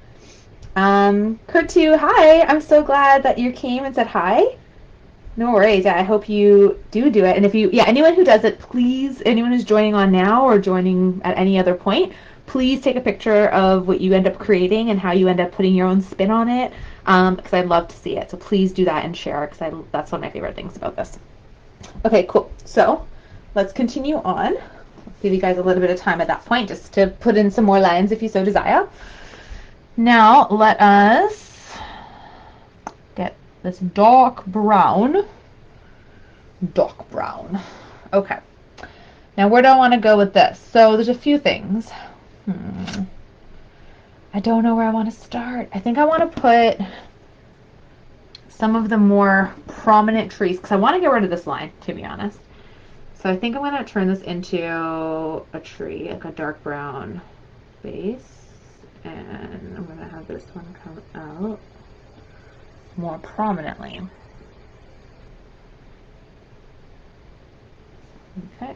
Kurtu, hi. I'm so glad that you came and said hi. No worries. Yeah, I hope you do it. And if you, anyone who does it, please, anyone who's joining on now or joining at any other point, please take a picture of what you end up creating and how you end up putting your own spin on it. because I'd love to see it. So please do that and share, because that's one of my favorite things about this. Okay, cool. So let's continue on. Give you guys a little bit of time at that point just to put in some more lines if you so desire. Now let us get this dark brown. Dark brown. Okay. Now where do I want to go with this? So there's a few things. I don't know where I want to start. I think I want to put some of the more prominent trees, because I want to get rid of this line, to be honest. So I think I'm going to turn this into a tree, like a dark brown base. And I'm going to have this one come out more prominently. Okay.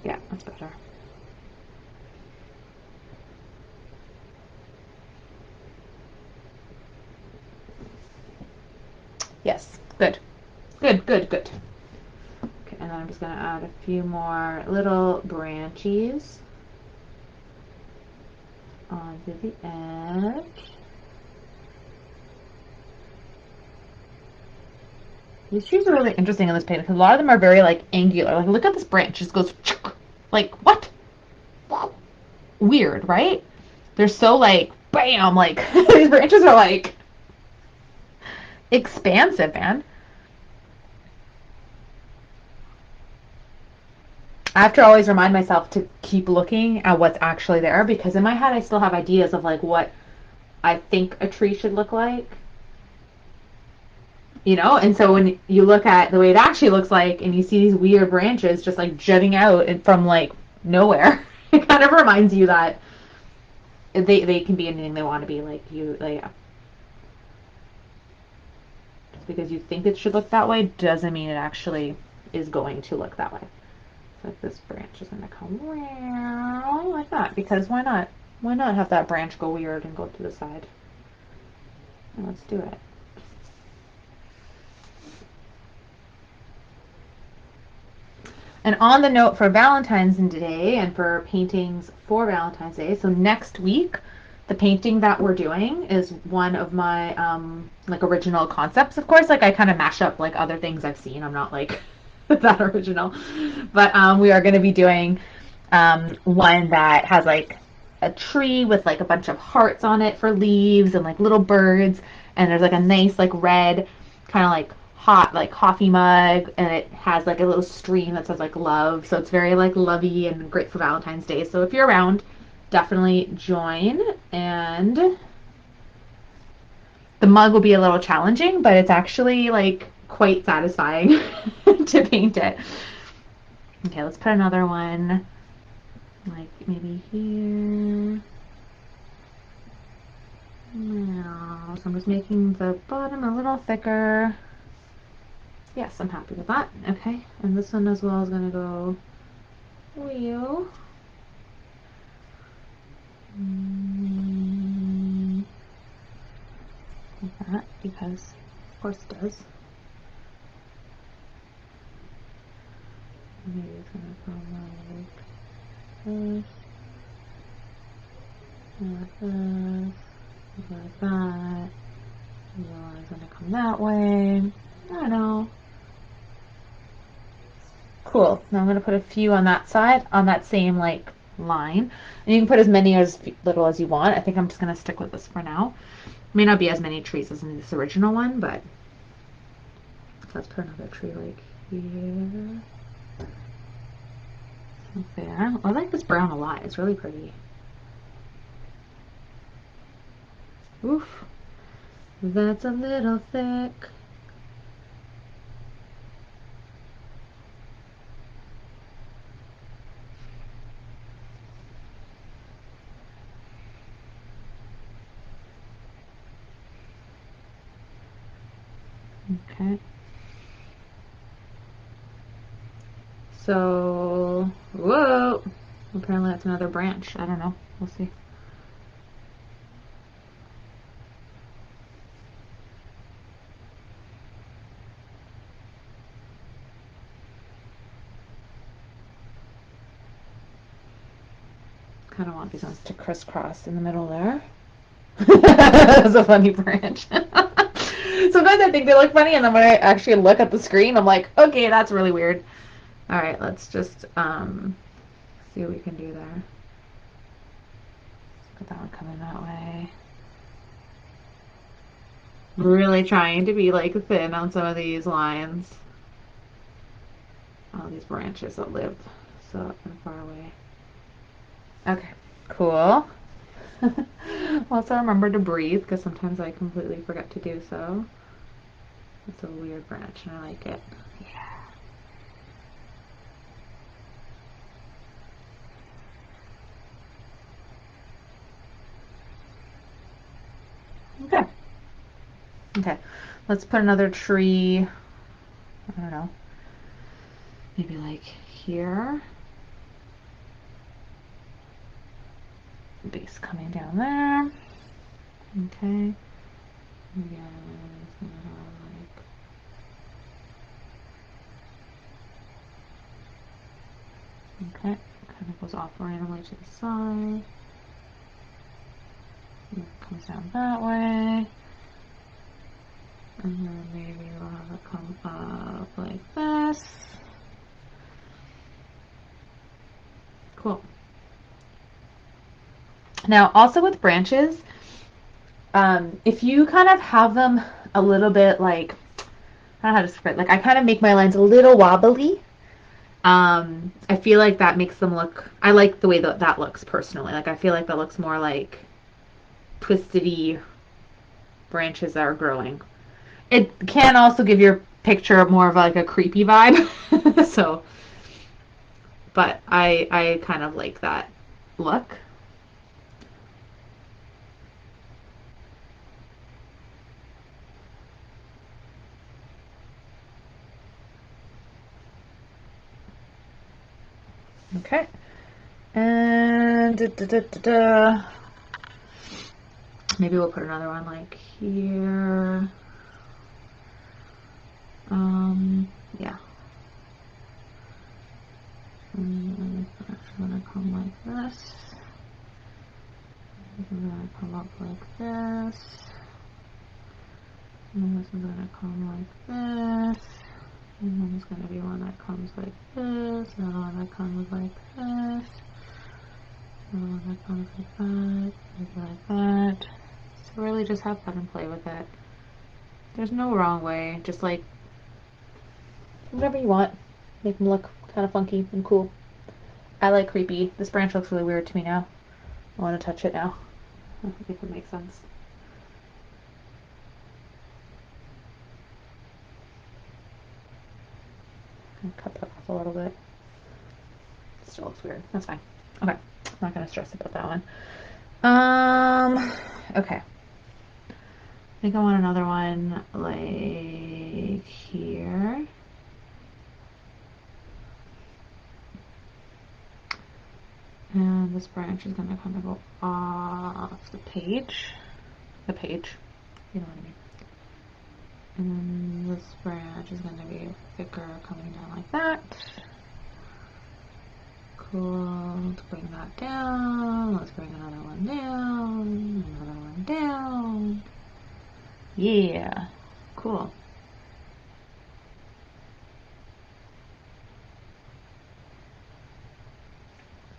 Yeah, that's better. Yes, good. Good, good, good. Okay, and then I'm just going to add a few more little branches onto the edge. These trees are really interesting in this painting because a lot of them are very like angular. Like look at this branch, it just goes like what? Weird, right? They're so like bam, like these branches are like expansive, man. I have to always remind myself to keep looking at what's actually there, because in my head I still have ideas of like what I think a tree should look like. You know, and so when you look at the way it actually looks like and you see these weird branches just like jutting out from like nowhere, it kind of reminds you that they can be anything they want to be. Like you, like, just because you think it should look that way doesn't mean it actually is going to look that way. So like this branch is going to come like that, because why not? Why not have that branch go weird and go to the side? And let's do it. And on the note for Valentine's Day and for paintings for Valentine's Day, so next week, the painting that we're doing is one of my like original concepts. Of course, like I kind of mash up like other things I've seen. I'm not like that original, but we are going to be doing one that has like a tree with like a bunch of hearts on it for leaves and like little birds, and there's like a nice like red kind of like hot like coffee mug, and it has like a little stream that says like love, so it's very like lovey and great for Valentine's Day. So if you're around, definitely join. And the mug will be a little challenging, but it's actually like quite satisfying to paint it. Okay, let's put another one like maybe here. No, so I'm just making the bottom a little thicker. Yes, I'm happy with that. Okay, and this one as well is going to go wheel. Like that, because of course it does. Maybe it's going to come like this, like that. Yellow is going to come that way. I don't know. Cool. Now I'm going to put a few on that side, on that same like line. And you can put as many or as little as you want. I think I'm just going to stick with this for now. May not be as many trees as in this original one, but let's put another tree like here. Like there. I like this brown a lot. It's really pretty. Oof. That's a little thick. Okay. So, whoa. Apparently that's another branch. I don't know. We'll see. kind of want these ones to crisscross in the middle there. That's a funny branch. Sometimes I think they look funny, and then when I actually look at the screen, I'm like, okay, that's really weird. All right, let's just see what we can do there. Let's get that one coming that way. Really trying to be like thin on some of these lines. All these branches that live so far away. Okay, cool. Also remember to breathe, because sometimes I completely forget to do so. It's a weird branch and I like it. Yeah. Okay. Okay. Let's put another tree, I don't know, maybe like here. Base coming down there. Okay. Yeah, like okay, kind of goes off randomly to the side. And it comes down that way. And then maybe we'll have it come up like this. Cool. Now, also with branches, if you kind of have them a little bit like, I don't know how to describe it, like I kind of make my lines a little wobbly. I feel like that makes them look, I like the way that that looks personally. Like I feel like that looks more like twisted-y branches that are growing. It can also give your picture more of like a creepy vibe. So, but I kind of like that look. Okay. And maybe we'll put another one like here. Yeah. And it's actually gonna come like this. This is gonna come up like this. And this is gonna come like this. And then there's gonna be one that comes like this, another one that comes like this, another one that comes like that, maybe like that. So really just have fun and play with it. There's no wrong way, just like whatever you want. Make them look kind of funky and cool. I like creepy. This branch looks really weird to me now. I want to touch it now. I think it makes sense. Cut that off a little bit. Still looks weird. That's fine. Okay. I'm not gonna stress about that one. Okay. I think I want another one like here. And this branch is gonna kind of go off the page. You know what I mean. And then this branch is gonna be thicker coming down like that. Cool. Let's bring that down. Let's bring another one down. Another one down. Yeah. Cool.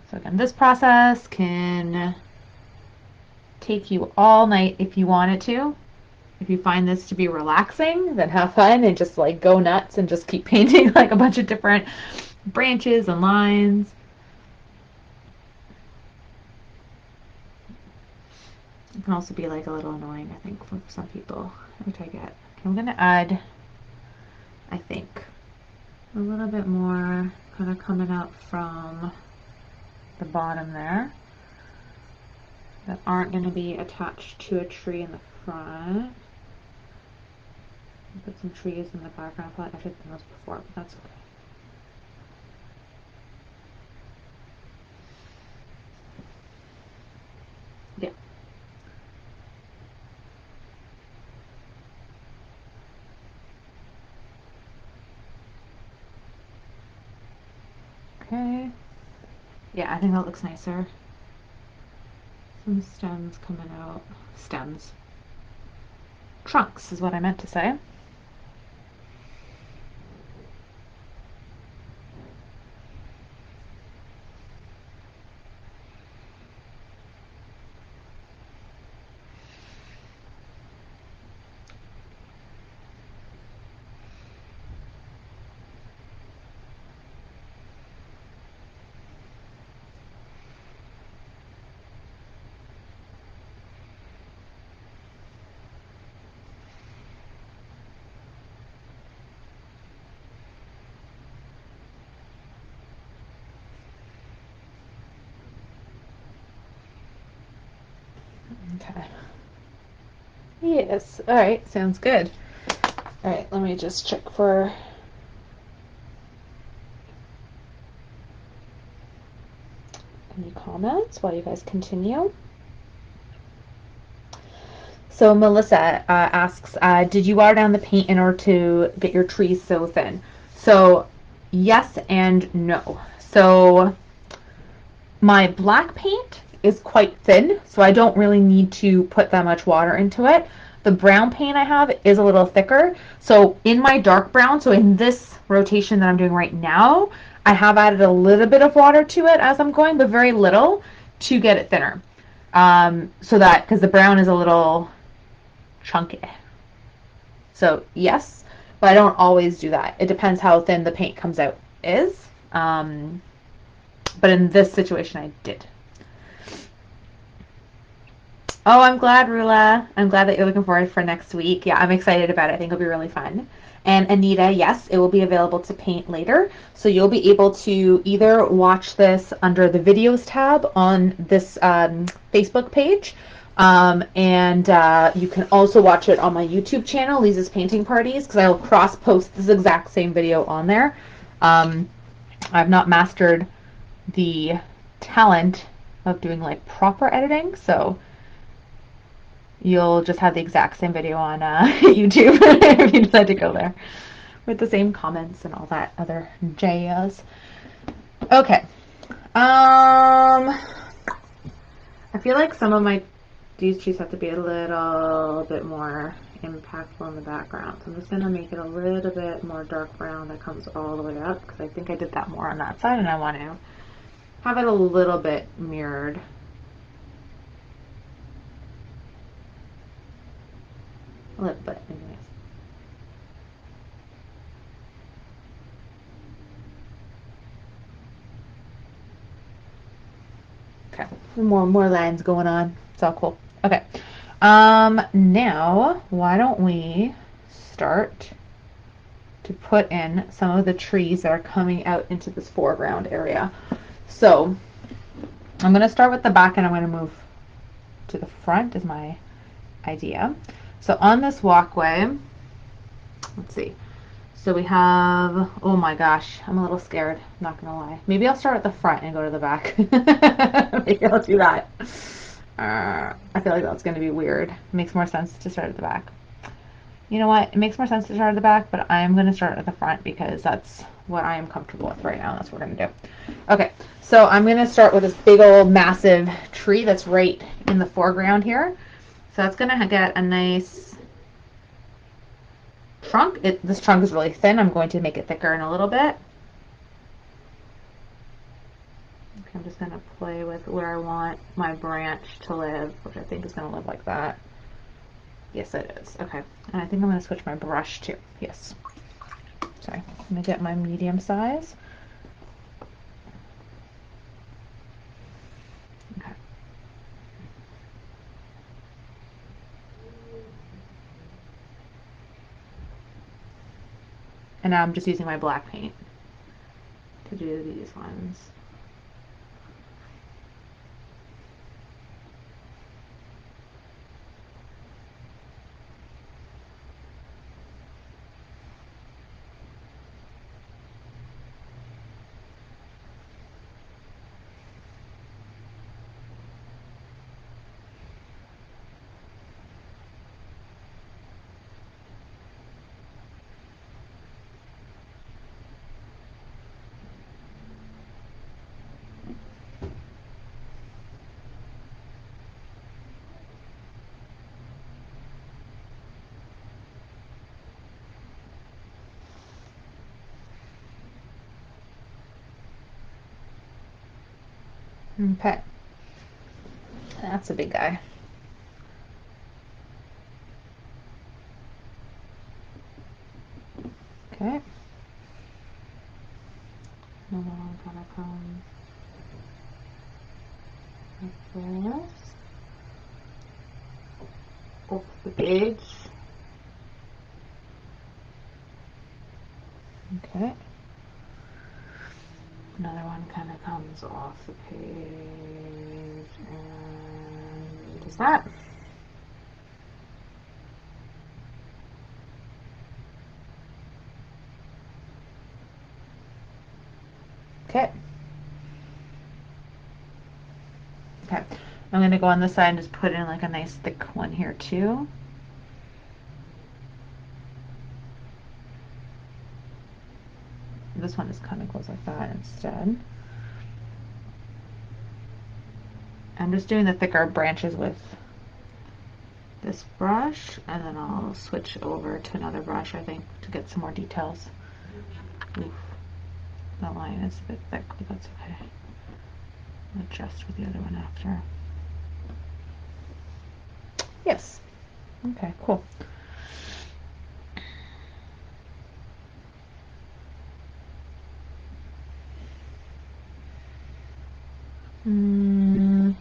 So again, this process can take you all night if you want it to. If you find this to be relaxing, then have fun and just like go nuts and just keep painting like a bunch of different branches and lines. It can also be like a little annoying, I think, for some people, which I get. Okay, I'm gonna add, I think, a little bit more kind of coming out from the bottom there that aren't going to be attached to a tree in the front. Put some trees in the background. I should have done those before, but that's okay. Yeah. Okay. Yeah, I think that looks nicer. Some stems coming out. Stems. Trunks is what I meant to say. Okay. Yes. All right. Sounds good. All right. Let me just check for any comments while you guys continue. So Melissa asks, did you water down the paint in order to get your trees so thin? So yes and no. So my black paint is quite thin, so I don't really need to put that much water into it. The brown paint I have is a little thicker. So in my dark brown, so in this rotation that I'm doing right now, I have added a little bit of water to it as I'm going, but very little to get it thinner. So that, because the brown is a little chunky. So yes, but I don't always do that. It depends how thin the paint comes out is. But in this situation, I did. Oh, I'm glad, Rula. I'm glad that you're looking forward for next week. Yeah, I'm excited about it. I think it'll be really fun. And Anita, yes, it will be available to paint later. So you'll be able to either watch this under the videos tab on this Facebook page. And you can also watch it on my YouTube channel, Liza's Painting Parties, because I will cross-post this exact same video on there. I've not mastered the talent of doing like proper editing, so you'll just have the exact same video on YouTube if you decide to go there with the same comments and all that other jazz. Okay. I feel like some of these trees have to be a little bit more impactful in the background. So I'm just going to make it a little bit more dark brown that comes all the way up, because I think I did that more on that side and I want to have it a little bit mirrored. A little bit, anyways. Okay, more lines going on. It's all cool. Okay. Now why don't we start to put in some of the trees that are coming out into this foreground area. So I'm going to start with the back and I'm going to move to the front is my idea. So on this walkway, let's see. So we have, oh my gosh, I'm a little scared, not gonna lie. Maybe I'll start at the front and go to the back. Maybe I'll do that. I feel like that's gonna be weird. It makes more sense to start at the back. You know what? It makes more sense to start at the back, but I'm gonna start at the front because that's what I am comfortable with right now. That's what we're gonna do. Okay, so I'm gonna start with this big old massive tree that's right in the foreground here. So that's gonna get a nice trunk. This trunk is really thin. I'm going to make it thicker in a little bit. Okay, I'm just going to play with where I want my branch to live, which I think is going to live like that. Yes, it is. Okay, and I think I'm going to switch my brush too. Yes. Sorry, I'm going to get my medium size. Okay. And now I'm just using my black paint to do these ones. Okay. That's a big guy. Okay. Another one kind of comes like this. Off the page. Okay. Another one kind of comes off the page and does that. Okay. Okay. I'm going to go on this side and just put in like a nice thick one here too. This one just kind of goes like that instead. I'm just doing the thicker branches with this brush, and then I'll switch over to another brush, I think, to get some more details. Oof. That line is a bit thick, but that's okay. I'll adjust with the other one after. Yes. Okay, cool. I'm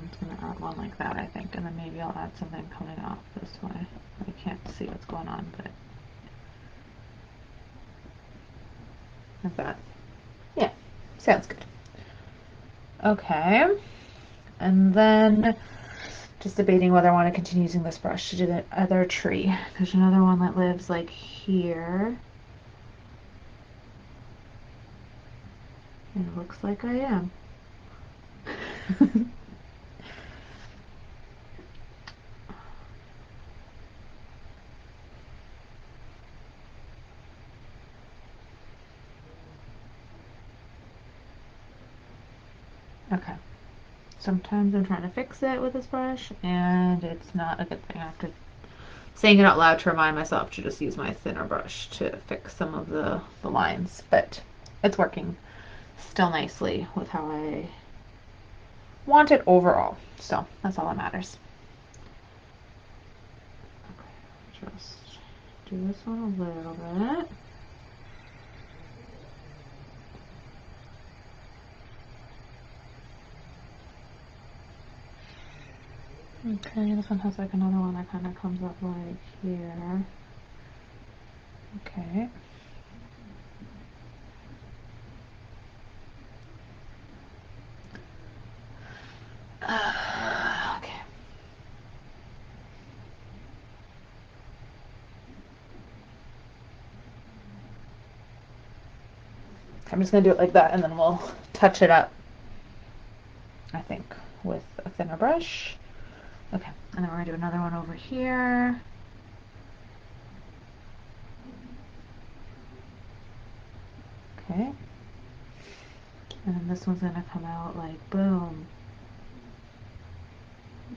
just going to add one like that, I think, and then maybe I'll add something coming off this way. I can't see what's going on, but like that. Yeah, sounds good. Okay, and then just debating whether I want to continue using this brush to do the other tree. There's another one that lives like here. It looks like I am. Okay. Sometimes I'm trying to fix it with this brush, and it's not a good thing. I have to saying it out loud to remind myself to just use my thinner brush to fix some of the lines, but it's working still nicely with how I want it overall. So that's all that matters. Okay, just do this one a little bit. Okay, this one has like another one that kind of comes up like here. Okay. Okay. I'm just going to do it like that, and then we'll touch it up, I think, with a thinner brush. Okay, and then we're going to do another one over here. Okay. And then this one's going to come out like boom.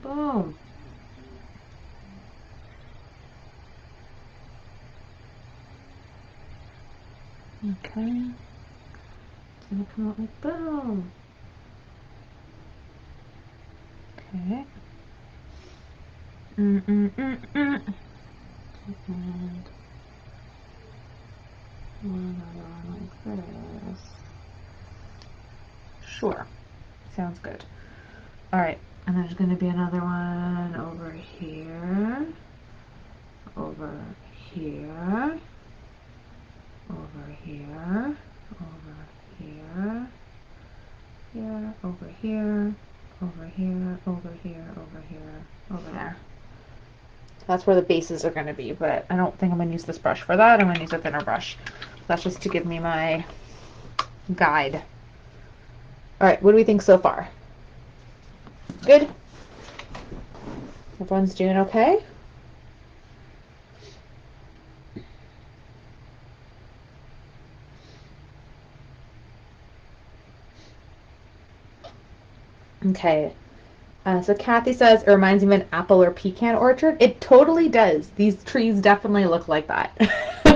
Boom. Okay. It's going to come out like boom. Okay. And one other one like this. Sure. Sounds good. Alright, and there's going to be another one over here. Over here. Over here. Over here. Here. Over here. Over here. Over here. Over here. Over there. That's where the bases are going to be, but I don't think I'm going to use this brush for that. I'm going to use a thinner brush. That's just to give me my guide. Alright, what do we think so far? Good? Everyone's doing okay? Okay. So Kathy says it reminds me of an apple or pecan orchard. It totally does. These trees definitely look like that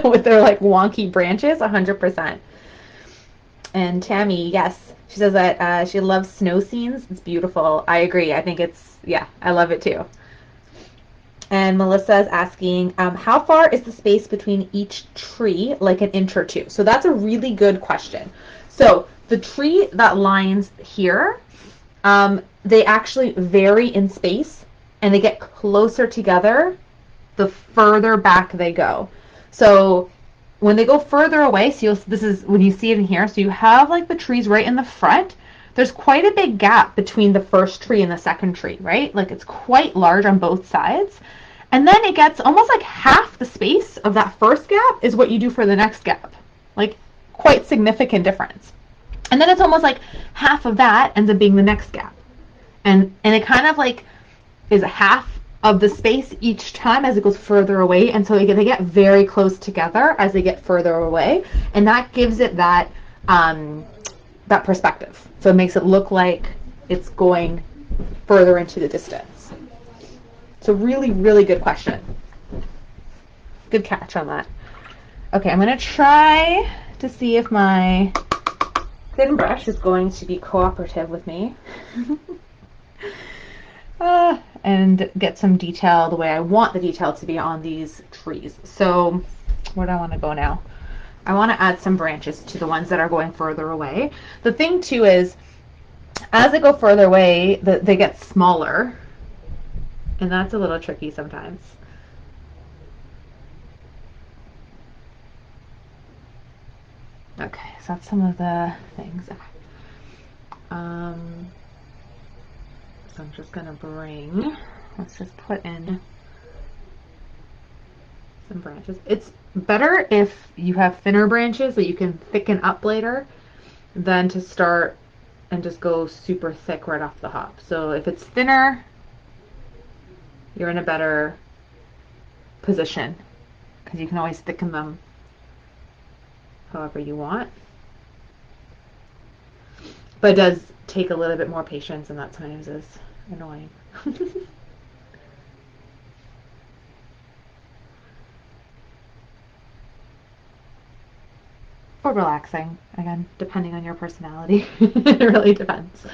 with their like wonky branches, 100%. And Tammy, yes, she says that she loves snow scenes. It's beautiful. I agree. I think it's, yeah, I love it too. And Melissa is asking, how far is the space between each tree, like an inch or two? So that's a really good question. So the tree that lines here, they actually vary in space and they get closer together the further back they go. So when they go further away, so this is when you see it in here, so you have like the trees right in the front. There's quite a big gap between the first tree and the second tree, right? Like it's quite large on both sides. And then it gets almost like half the space of that first gap is what you do for the next gap. Like quite significant difference. And then it's almost like half of that ends up being the next gap. And it kind of like is a half of the space each time as it goes further away, and so they get very close together as they get further away, and that gives it that that perspective. So it makes it look like it's going further into the distance. So really, really good question. Good catch on that. Okay, I'm gonna try to see if my thin brush is going to be cooperative with me. And get some detail the way I want the detail to be on these trees. So where do I want to go now? I want to add some branches to the ones that are going further away. The thing too is, as they go further away, they get smaller, and that's a little tricky sometimes. Okay, so that's some of the things. So I'm just gonna let's just put in some branches. It's better if you have thinner branches that you can thicken up later than to start and just go super thick right off the hop. So if it's thinner, you're in a better position because you can always thicken them however you want. But it does take a little bit more patience, and that sometimes is annoying. Or relaxing, again, depending on your personality. It really depends.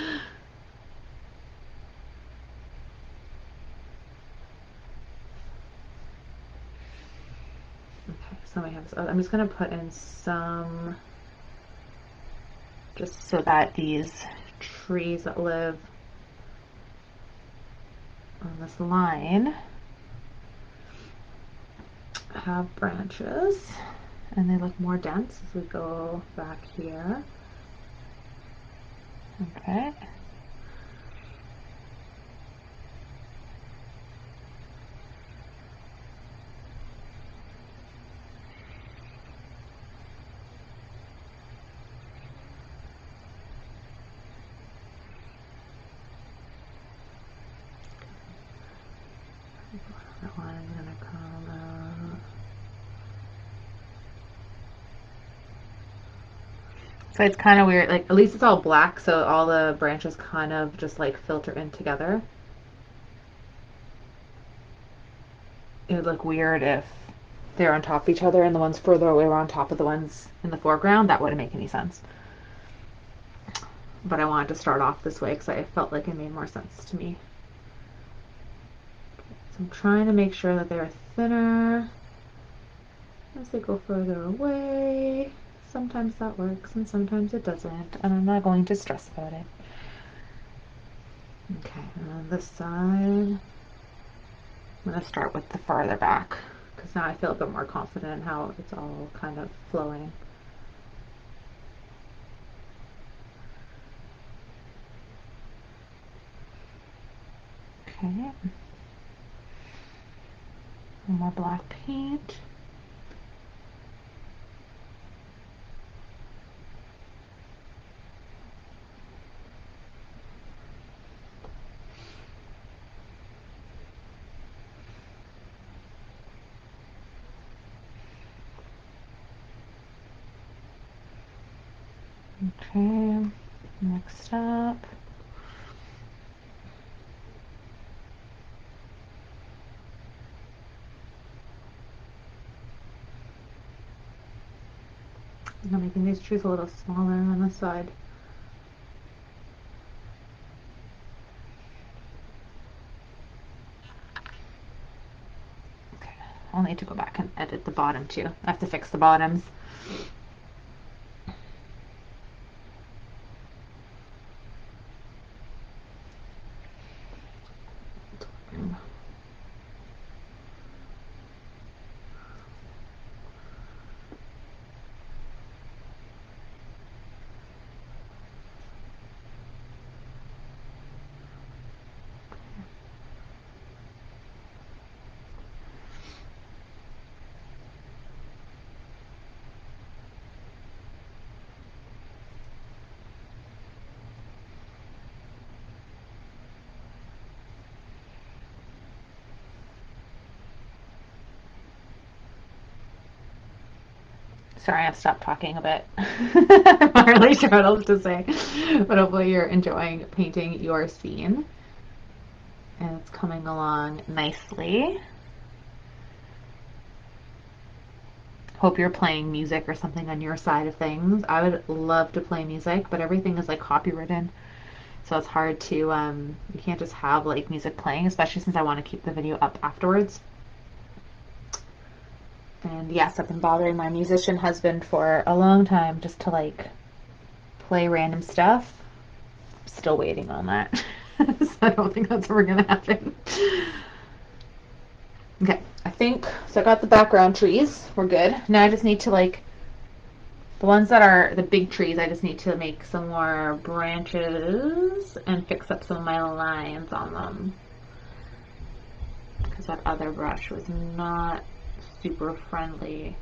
Okay, so we have, I'm just going to put in some, just so that these trees that live on this line have branches, and they look more dense as we go back here. Okay. That one's gonna come out. So it's kind of weird, like at least it's all black, so all the branches kind of just like filter in together. It would look weird if they're on top of each other and the ones further away were on top of the ones in the foreground. That wouldn't make any sense. But I wanted to start off this way because I felt like it made more sense to me. So I'm trying to make sure that they're thinner as they go further away. Sometimes that works and sometimes it doesn't, and I'm not going to stress about it. Okay, and on this side, I'm going to start with the farther back because now I feel a bit more confident in how it's all kind of flowing. Okay. More black paint. Okay, next up. I'm making these trees a little smaller on the side. Okay, I'll need to go back and edit the bottom too. I have to fix the bottoms. Sorry, I've stopped talking a bit. I'm not really sure what else to say, but hopefully you're enjoying painting your scene. And it's coming along nicely. Hope you're playing music or something on your side of things. I would love to play music, but everything is like copywritten. So it's hard to, you can't just have like music playing, especially since I want to keep the video up afterwards. And yes, I've been bothering my musician husband for a long time just to like play random stuff. Still waiting on that. So I don't think that's ever gonna happen. Okay, I think, so I got the background trees, we're good. Now I just need to like, the ones that are the big trees, I just need to make some more branches and fix up some of my lines on them. Because that other brush was not super friendly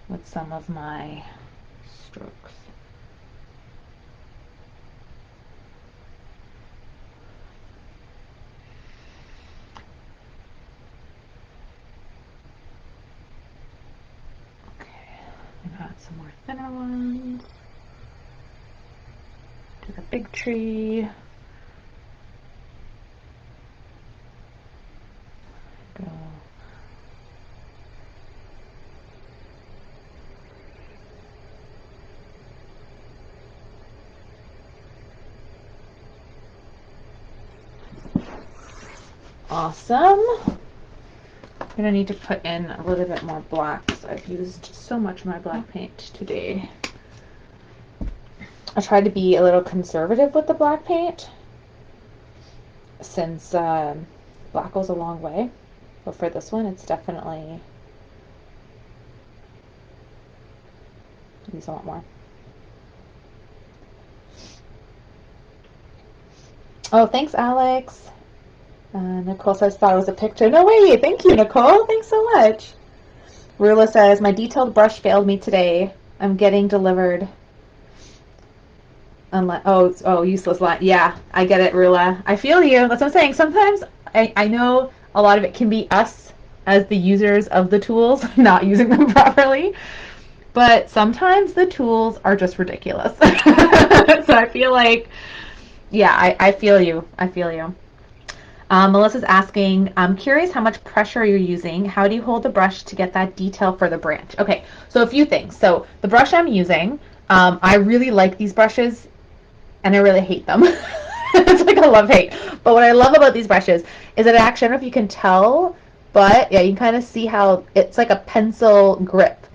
with some of my strokes. Okay, I got some more thinner ones. Do the big tree. Go. Awesome. I'm gonna need to put in a little bit more black because I've used so much of my black paint today. I tried to be a little conservative with the black paint since black goes a long way, but for this one it's definitely needs a lot more. Oh, thanks, Alex. Nicole says, thought it was a picture. No way. Thank you, Nicole. Thanks so much. Rula says, my detailed brush failed me today. I'm getting delivered. Oh, useless line. Yeah, I get it, Rula. I feel you. That's what I'm saying. Sometimes I know a lot of it can be us as the users of the tools not using them properly. But sometimes the tools are just ridiculous. So I feel like, yeah, I feel you. I feel you. Melissa's asking, I'm curious how much pressure you're using. How do you hold the brush to get that detail for the branch? Okay, so a few things. So the brush I'm using, I really like these brushes and I really hate them. It's like a love-hate. But what I love about these brushes is that actually, I don't know if you can tell, but yeah, you can kind of see how it's like a pencil grip.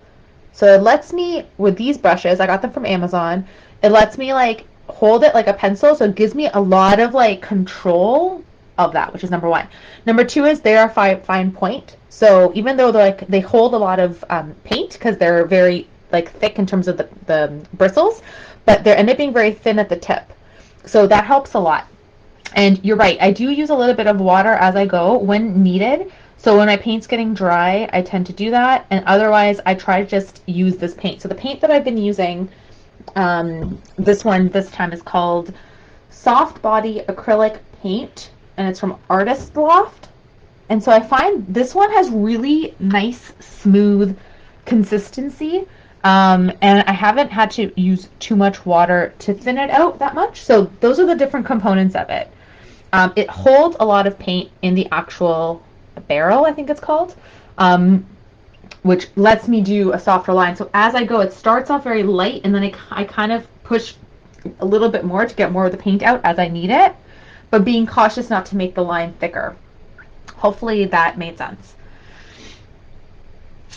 So it lets me, with these brushes, I got them from Amazon, it lets me like hold it like a pencil, so it gives me a lot of like control of that, which is number one. Number two is they are fine point. So even though they're like, they hold a lot of paint because they're very like thick in terms of the bristles, but they end up being very thin at the tip. So that helps a lot. And you're right, I do use a little bit of water as I go when needed. So when my paint's getting dry, I tend to do that. And otherwise, I try to just use this paint. So the paint that I've been using, this one this time is called Soft Body Acrylic Paint. And it's from Artist Loft. And so I find this one has really nice, smooth consistency. And I haven't had to use too much water to thin it out that much. So those are the different components of it. It holds a lot of paint in the actual barrel, I think it's called. which lets me do a softer line. So as I go, it starts off very light, and then I kind of push a little bit more to get more of the paint out as I need it, but being cautious not to make the line thicker. Hopefully that made sense.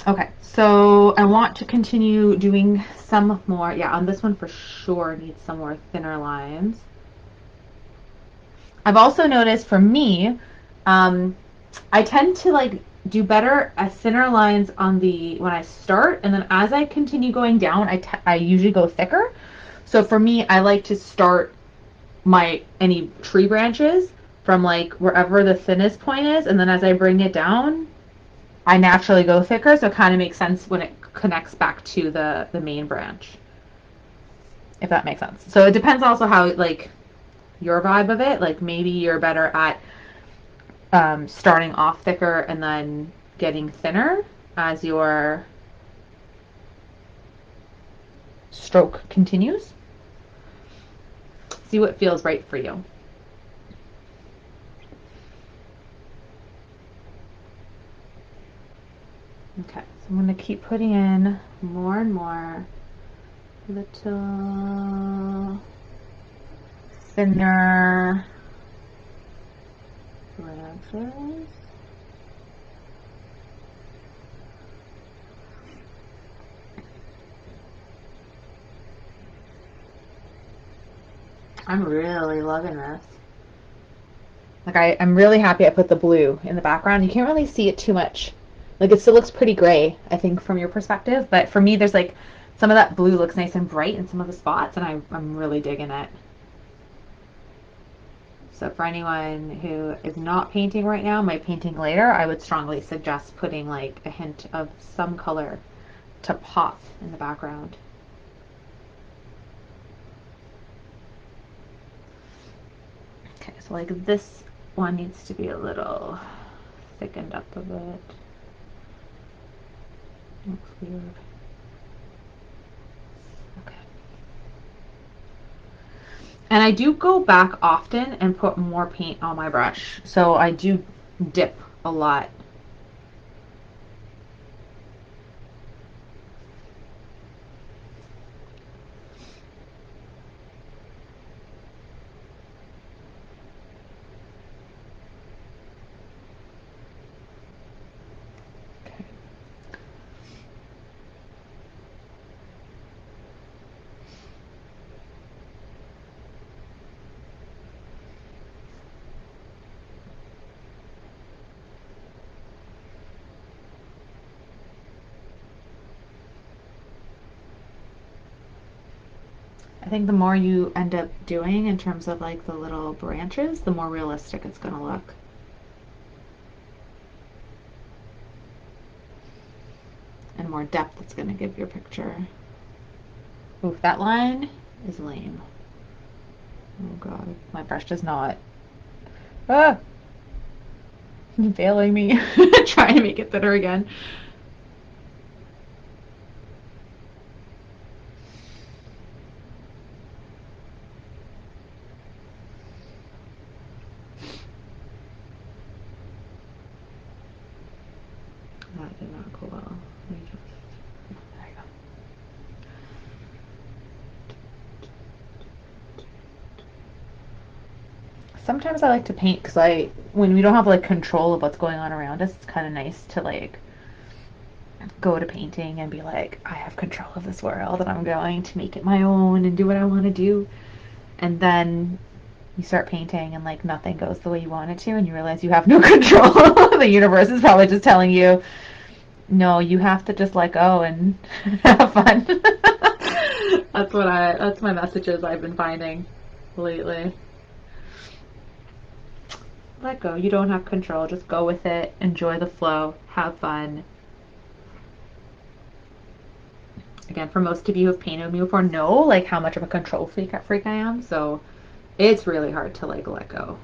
Okay, so I want to continue doing some more. Yeah, on this one for sure needs some more thinner lines. I've also noticed for me, I tend to like do better at thinner lines on the when I start, and then as I continue going down, I usually go thicker. So for me, I like to start any tree branches from like wherever the thinnest point is, and then as I bring it down, I naturally go thicker, so it kind of makes sense when it connects back to the main branch, if that makes sense. So it depends also how, like, your vibe of it. Like, maybe you're better at starting off thicker and then getting thinner as your stroke continues. See what feels right for you. Okay, so I'm going to keep putting in more and more little thinner branches. I'm really loving this. Like I'm really happy I put the blue in the background. You can't really see it too much. Like it still looks pretty gray, I think, from your perspective. But for me, there's like some of that blue looks nice and bright in some of the spots, and I'm really digging it. So for anyone who is not painting right now, might painting later, I would strongly suggest putting like a hint of some color to pop in the background. Okay, so like this one needs to be a little thickened up a bit. Looks weird. Okay. And I do go back often and put more paint on my brush. So I do dip a lot. I think the more you end up doing in terms of like the little branches, the more realistic it's going to look. And more depth it's going to give your picture. Oof, that line is lame. Oh god, my brush does not. Ah! It's failing me. Trying to make it thinner again. That did not go well. There you go. Sometimes I like to paint because when we don't have like control of what's going on around us, it's kind of nice to like go to painting and be like, I have control of this world and I'm going to make it my own and do what I want to do. And then you start painting and like nothing goes the way you want it to, and you realize you have no control. The universe is probably just telling you, no, you have to just let go and have fun. That's my messages I've been finding lately. Let go. You don't have control. Just go with it. Enjoy the flow. Have fun. Again, for most of you who have painted with me before, know like how much of a control freak I am. So it's really hard to like let go.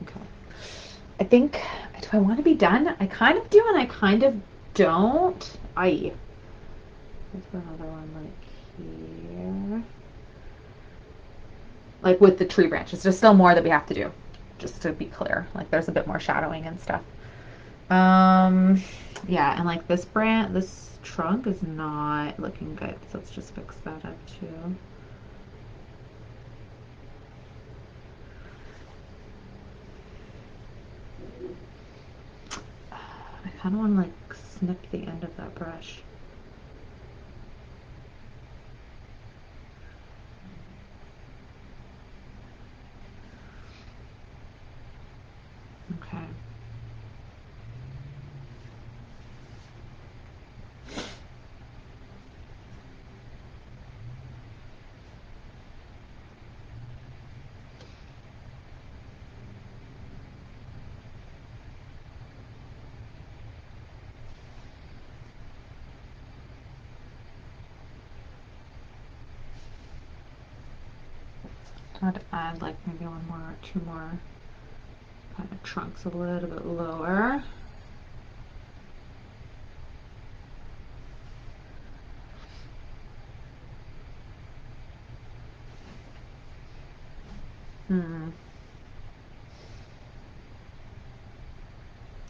Okay. I think, do I want to be done? I kind of do and I kind of don't. Let's put another one like here. like with the tree branches. There's still more that we have to do, just to be clear. Like there's a bit more shadowing and stuff. Yeah, and like this trunk is not looking good, so let's just fix that up too. I kind of want to like snip the end of that brush. Okay. I had to add like maybe one more or two more kind of trunks a little bit lower.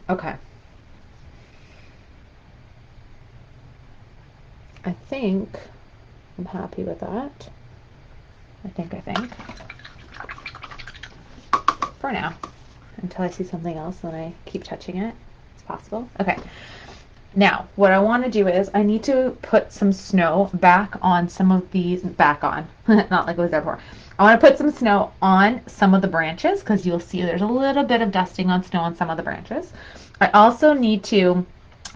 Okay. I think I'm happy with that. I think. For now. Until I see something else, then I keep touching it. It's possible. Okay. Now, what I want to do is I need to put some snow back on some of these, back on, not like it was there before. I want to put some snow on some of the branches because you'll see there's a little bit of dusting on snow on some of the branches. I also need to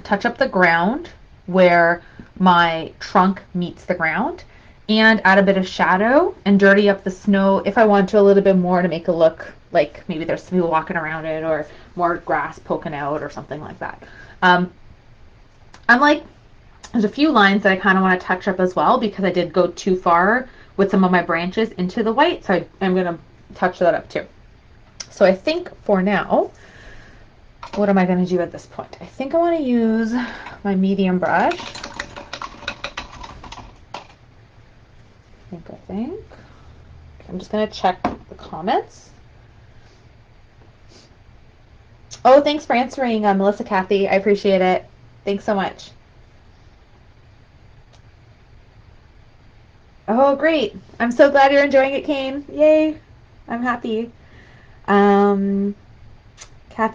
touch up the ground where my trunk meets the ground and add a bit of shadow and dirty up the snow if I want to a little bit more to make it look like maybe there's people walking around it or more grass poking out or something like that. I'm like, there's a few lines that I kind of want to touch up as well because I did go too far with some of my branches into the white, so I'm going to touch that up too. So I think for now, what am I going to do at this point? I think I want to use my medium brush. I think. I'm just going to check the comments. Oh, thanks for answering, Melissa Kathy. I appreciate it. Thanks so much. Oh, great. I'm so glad you're enjoying it, Kane. Yay. I'm happy. Kathy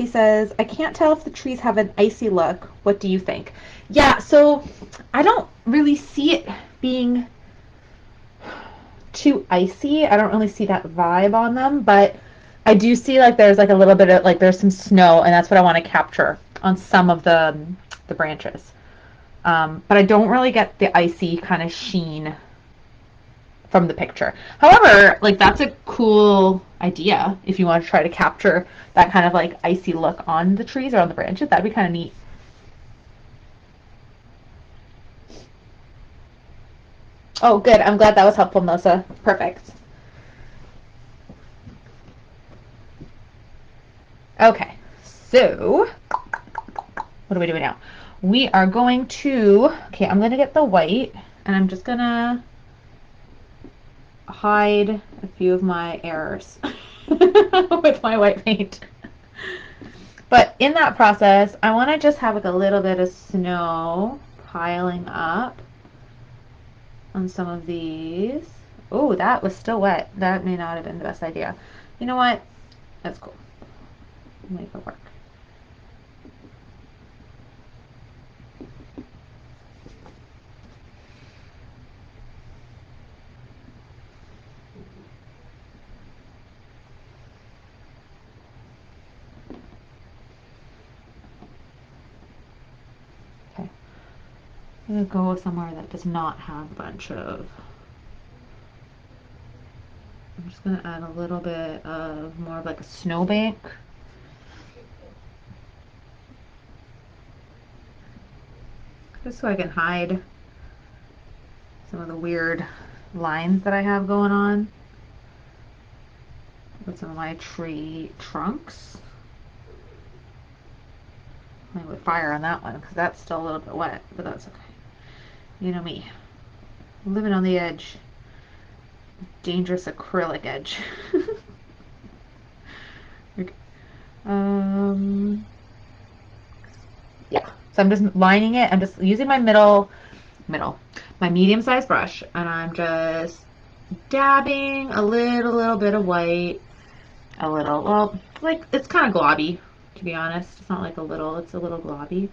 says, I can't tell if the trees have an icy look. What do you think? Yeah, so I don't really see it being too icy. I don't really see that vibe on them, but I do see like there's like a little bit of like there's some snow, and that's what I want to capture on some of the branches. But I don't really get the icy kind of sheen from the picture. However, like that's a cool idea if you want to try to capture that kind of like icy look on the trees or on the branches. That'd be kind of neat. Oh, good. I'm glad that was helpful, Melissa. Perfect. Okay, so what are we doing now? We are going to, okay, I'm going to get the white, and I'm just going to hide a few of my errors with my white paint. But in that process, I want to just have like a little bit of snow piling up on some of these. Oh, that was still wet. That may not have been the best idea. You know what? That's cool. Make it work. Okay. I'm going to go somewhere that does not have a bunch of... I'm just going to add a little bit of more of like a snowbank. Just so I can hide some of the weird lines that I have going on with some of my tree trunks. I would fire on that one because that's still a little bit wet, but that's okay. You know me, living on the edge. dangerous acrylic edge. Okay. Yeah. So I'm just lining it. I'm just using my my medium-sized brush, and I'm just dabbing a little bit of white, well, like it's kind of globby, to be honest. It's not like a little, it's a little globby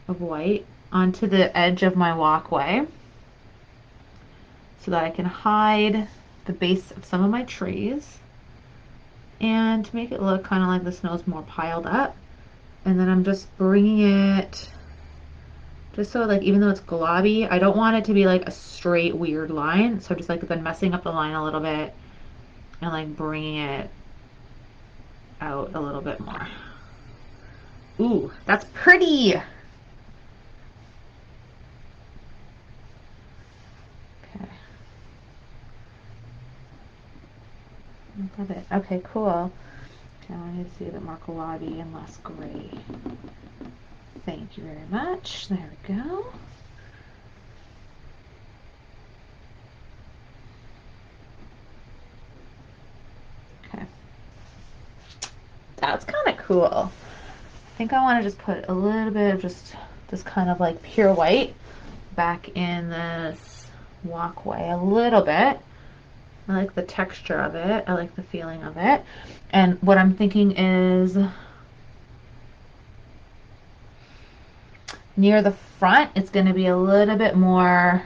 of white onto the edge of my walkway so that I can hide the base of some of my trees and to make it look kind of like the snow's more piled up. And then I'm just bringing it just so, like, even though it's globby, I don't want it to be like a straight weird line. So just like then messing up the line a little bit and like bringing it out a little bit more. Ooh, that's pretty. Okay. I love it. Okay, cool. Now I need to see a bit more globby and less gray. Thank you very much. There we go. Okay. That's kind of cool. I think I want to just put a little bit of just this kind of like pure white back in this walkway a little bit. I like the texture of it. I like the feeling of it. And what I'm thinking is near the front, it's going to be a little bit more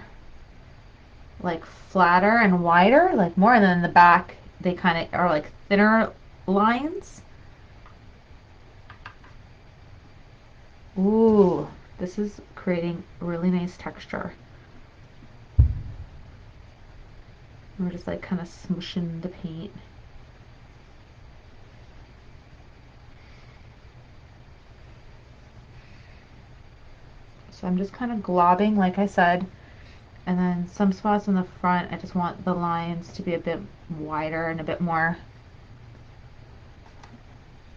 like flatter and wider, like more, and then in the back, they kind of are like thinner lines. Ooh, this is creating really nice texture. We're just like kind of smooshing the paint. So I'm just kind of globbing, like I said, and then some spots in the front, I just want the lines to be a bit wider and a bit more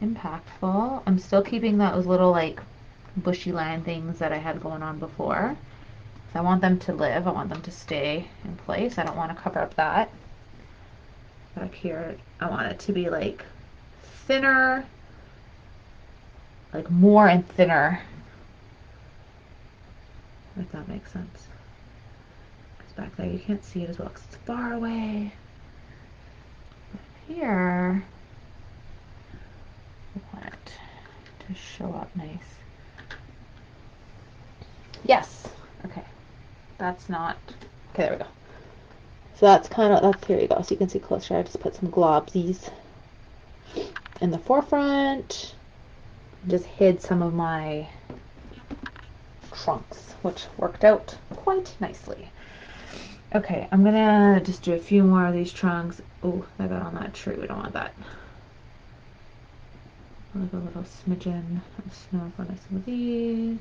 impactful. I'm still keeping those little like bushy line things that I had going on before. I want them to live. I want them to stay in place. I don't want to cover up that. Back here, I want it to be like thinner, like more and thinner, if that makes sense. Because back there you can't see it as well because it's far away. But here, I want it to show up nice. Yes. Okay. That's not. Okay, there we go. So that's kind of, that's, here you go. So you can see closer. I just put some globsies in the forefront. Just hid some of my trunks, which worked out quite nicely. Okay, I'm gonna just do a few more of these trunks. Oh, I got on that tree. We don't want that. Like a little smidgen of snow on some of these.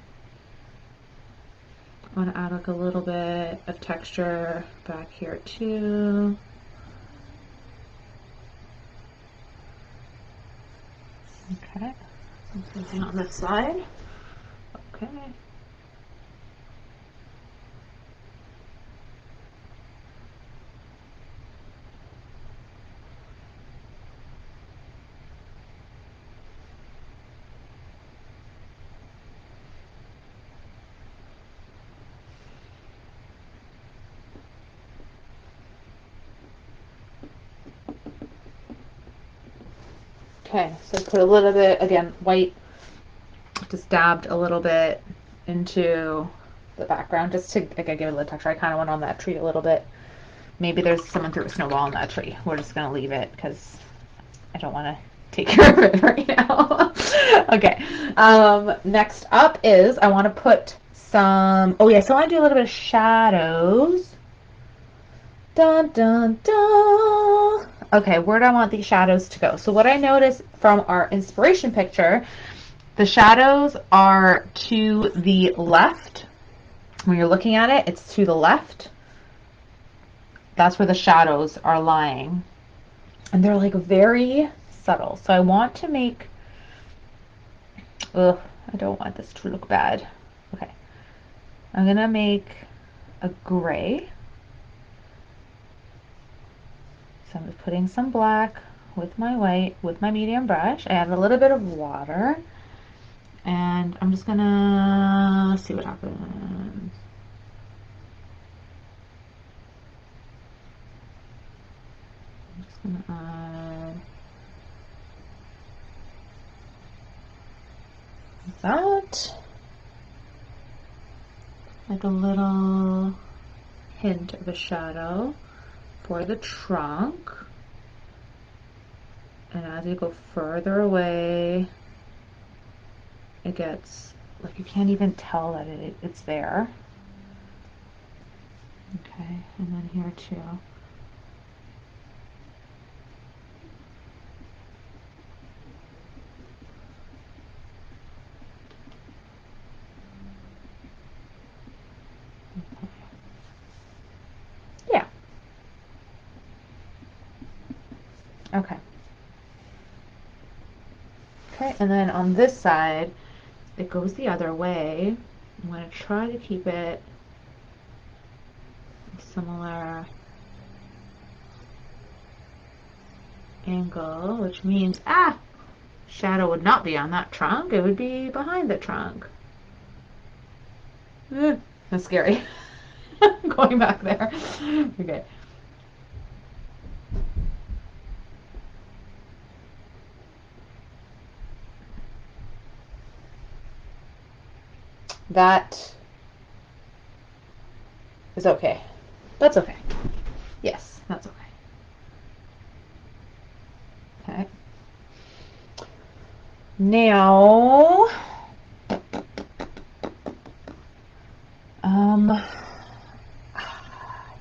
I want to add like a little bit of texture back here too. Okay, something on this side. Okay. Okay, so put a little bit, again, white, just dabbed a little bit into the background just to, like, give it a little texture. I kind of went on that tree a little bit. Maybe there's someone threw a snowball on that tree. We're just going to leave it because I don't want to take care of it right now. Okay, next up is I want to put some, oh yeah, so I want to do a little bit of shadows. Dun, dun, dun. Okay, where do I want these shadows to go? So what I noticed from our inspiration picture, the shadows are to the left. When you're looking at it, it's to the left. That's where the shadows are lying. And they're like very subtle. So I want to make, ugh, I don't want this to look bad. Okay, I'm gonna make a gray. So I'm just putting some black with my white, with my medium brush. I add a little bit of water, and I'm just gonna see what happens. I'm just gonna add that, like a little hint of a shadow for the trunk. And as you go further away, it gets, like, you can't even tell that it's there. Okay, and then here too. Yeah. Okay. Okay, and then on this side, it goes the other way. I'm going to try to keep it a similar angle, which means, shadow would not be on that trunk. It would be behind the trunk. That's scary. Going back there. Okay. That is okay. That's okay. Yes, that's okay. Okay. Now, I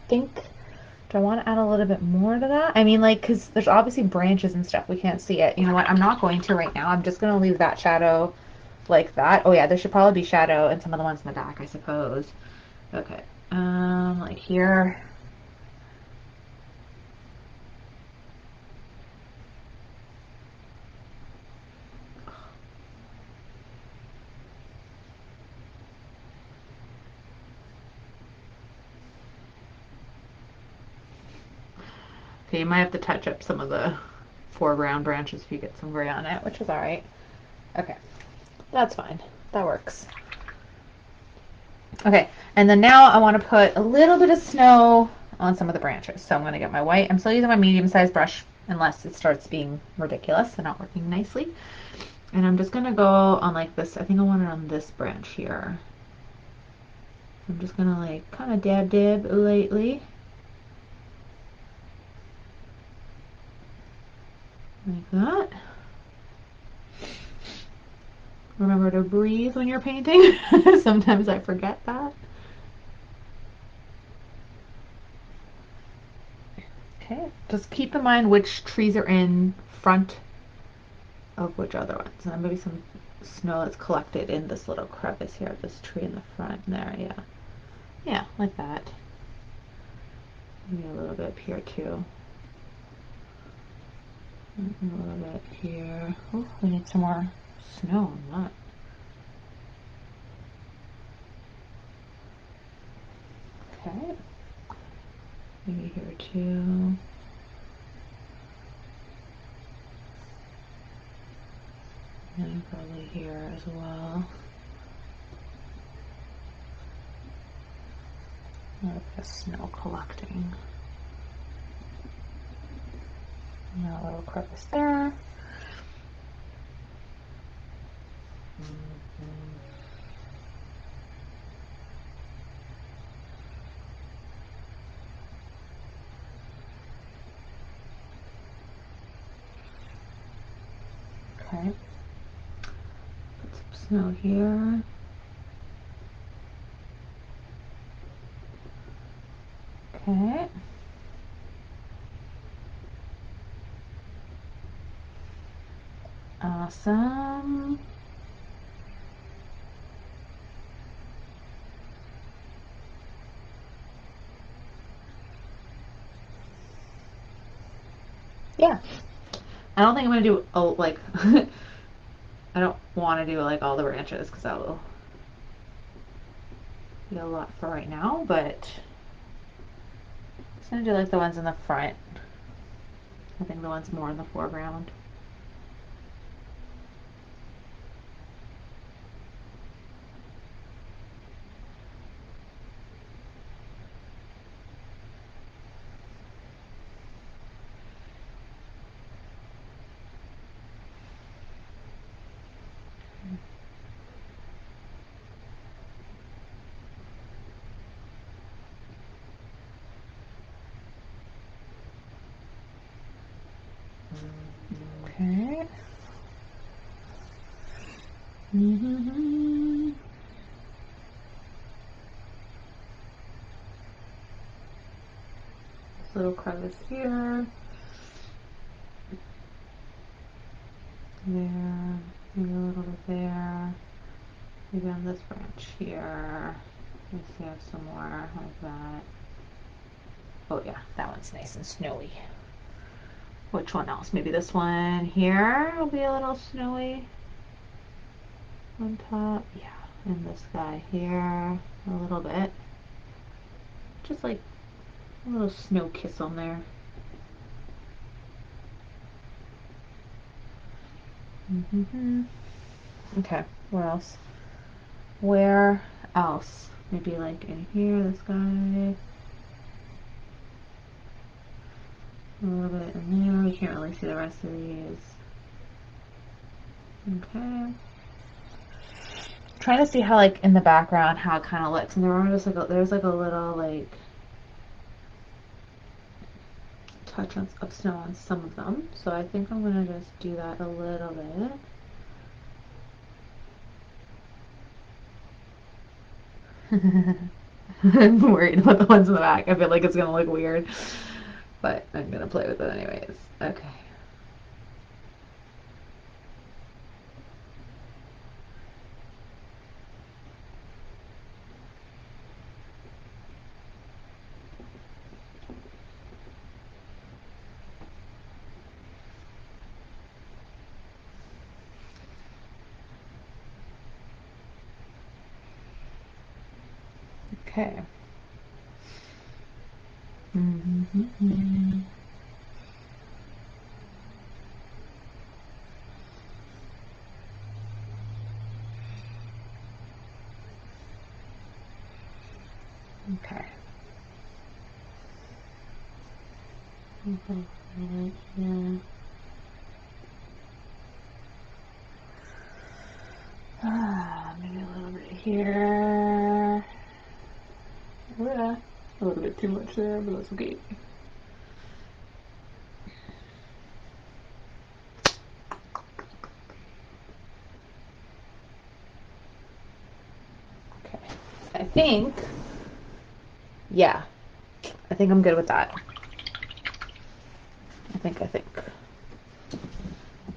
think, do I want to add a little bit more to that? I mean, like, because there's obviously branches and stuff. We can't see it. You know what? I'm not going to right now. I'm just going to leave that shadow like that. Oh, yeah, there should probably be shadow in some of the ones in the back, I suppose. Okay. Like here. Okay, you might have to touch up some of the foreground branches if you get some gray on it, which is all right. Okay, that's fine. That works. Okay, and then now I want to put a little bit of snow on some of the branches. So I'm going to get my white. I'm still using my medium-sized brush unless it starts being ridiculous and not working nicely. And I'm just going to go on like this. I think I want it on this branch here. I'm just going to like kind of dab lightly. Like that. Remember to breathe when you're painting. Sometimes I forget that. Okay, just keep in mind which trees are in front of which other ones. And then maybe some snow that's collected in this little crevice here of this tree in the front. There, yeah. Yeah, like that. Maybe a little bit up here too. And a little bit here. Oh, we need some more snow on that. Okay. Maybe here too. And probably here as well. A little bit of snow collecting. And a little crevice there. Okay. Put some snow here. Okay. Awesome. Yeah. I don't think I'm gonna do like I don't want to do like all the branches because that will be a lot for right now, but I'm just gonna do like the ones in the front. I think the one's more in the foreground. Okay. This little crevice here. There. Maybe a little bit there. Maybe on this branch here. Let's see, I have some more like that. Oh yeah, that one's nice and snowy. Which one else? Maybe this one here will be a little snowy on top. Yeah, and this guy here a little bit. Just like a little snow kiss on there. Okay, what else? Where else? Maybe like in here, this guy. A little bit in there. You can't really see the rest of these. Okay. Trying to see how, like, in the background, how it kind of looks. And there are just like there's like a little like touch of snow on some of them. So I think I'm gonna just do that a little bit. I'm worried about the ones in the back. I feel like it's gonna look weird, but I'm gonna play with it anyways. Okay. Okay. Okay. Yeah. Maybe a little bit here. Yeah, a little bit too much there, but that's okay. Okay, I think, yeah, I think I'm good with that. I think. Let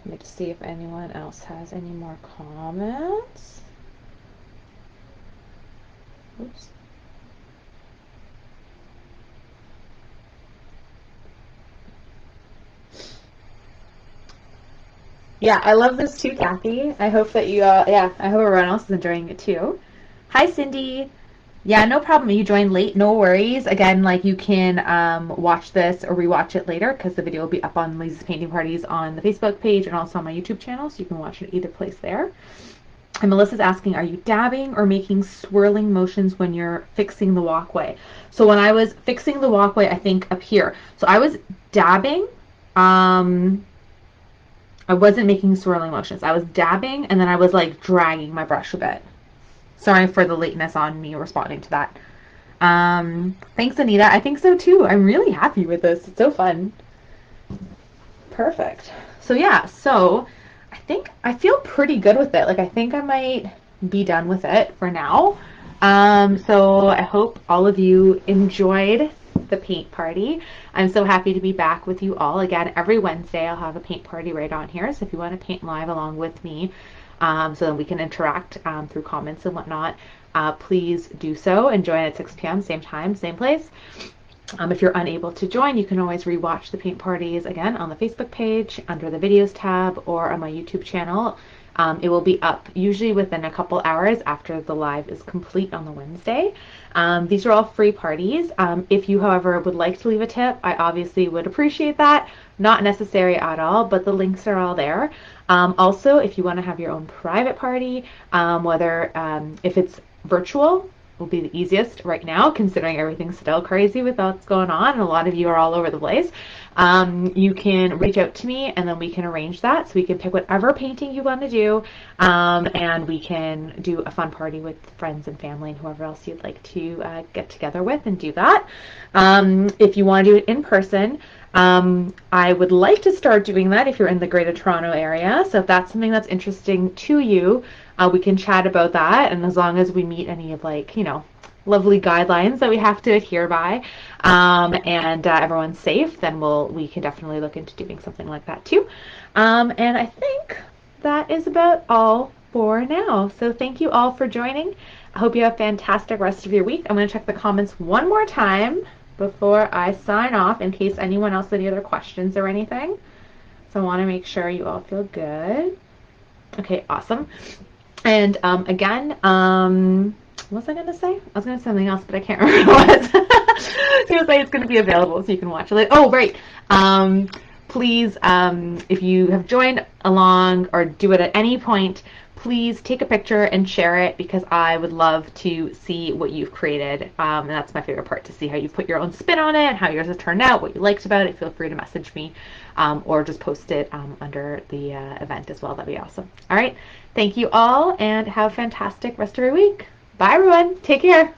me just see if anyone else has any more comments. Oops. Yeah, I love this too, Kathy. I hope that you, yeah, I hope everyone else is enjoying it too. Hi, Cindy. Yeah, no problem. You joined late, no worries. Again, like you can watch this or rewatch it later because the video will be up on Liza's Painting Parties on the Facebook page and also on my YouTube channel, so you can watch it either place there. And Melissa's asking, are you dabbing or making swirling motions when you're fixing the walkway? So when I was fixing the walkway, I think up here. So I was dabbing. I wasn't making swirling motions. I was dabbing and then I was like dragging my brush a bit. Sorry for the lateness on me responding to that. Thanks, Anita. I think so too. I'm really happy with this. It's so fun. Perfect. So yeah, so I think I feel pretty good with it. Like I think I might be done with it for now. So I hope all of you enjoyed the paint party. I'm so happy to be back with you all. Again, every Wednesday I'll have a paint party right on here. So if you want to paint live along with me, so that we can interact through comments and whatnot, please do so and join at 6 p.m. same time, same place. If you're unable to join, you can always rewatch the paint parties again on the Facebook page under the videos tab or on my YouTube channel. It will be up usually within a couple hours after the live is complete on the Wednesday. These are all free parties. If you, however, would like to leave a tip, I obviously would appreciate that. Not necessary at all, but the links are all there. Also, if you want to have your own private party, whether if it's virtual, will be the easiest right now, considering everything's still crazy with what's going on, and a lot of you are all over the place. You can reach out to me, and then we can arrange that. So we can pick whatever painting you want to do, and we can do a fun party with friends and family and whoever else you'd like to get together with and do that. If you want to do it in person, I would like to start doing that if you're in the Greater Toronto area. So if that's something that's interesting to you, we can chat about that. And as long as we meet any of, like, you know, lovely guidelines that we have to adhere by, and everyone's safe, then we can definitely look into doing something like that too. And I think that is about all for now. So thank you all for joining. I hope you have a fantastic rest of your week. I'm going to check the comments one more time before I sign off in case anyone else has any other questions or anything. So I want to make sure you all feel good. Okay, awesome. And again, what was I going to say? I was going to say something else, but I can't remember what it was. I was going to say it's going to be available so you can watch it. Oh, right. Please, if you have joined along or do it at any point, please take a picture and share it, because I would love to see what you've created. And that's my favorite part, to see how you put your own spin on it and how yours has turned out, what you liked about it. Feel free to message me or just post it under the event as well. That'd be awesome. All right. Thank you all, and have a fantastic rest of your week. Bye, everyone. Take care.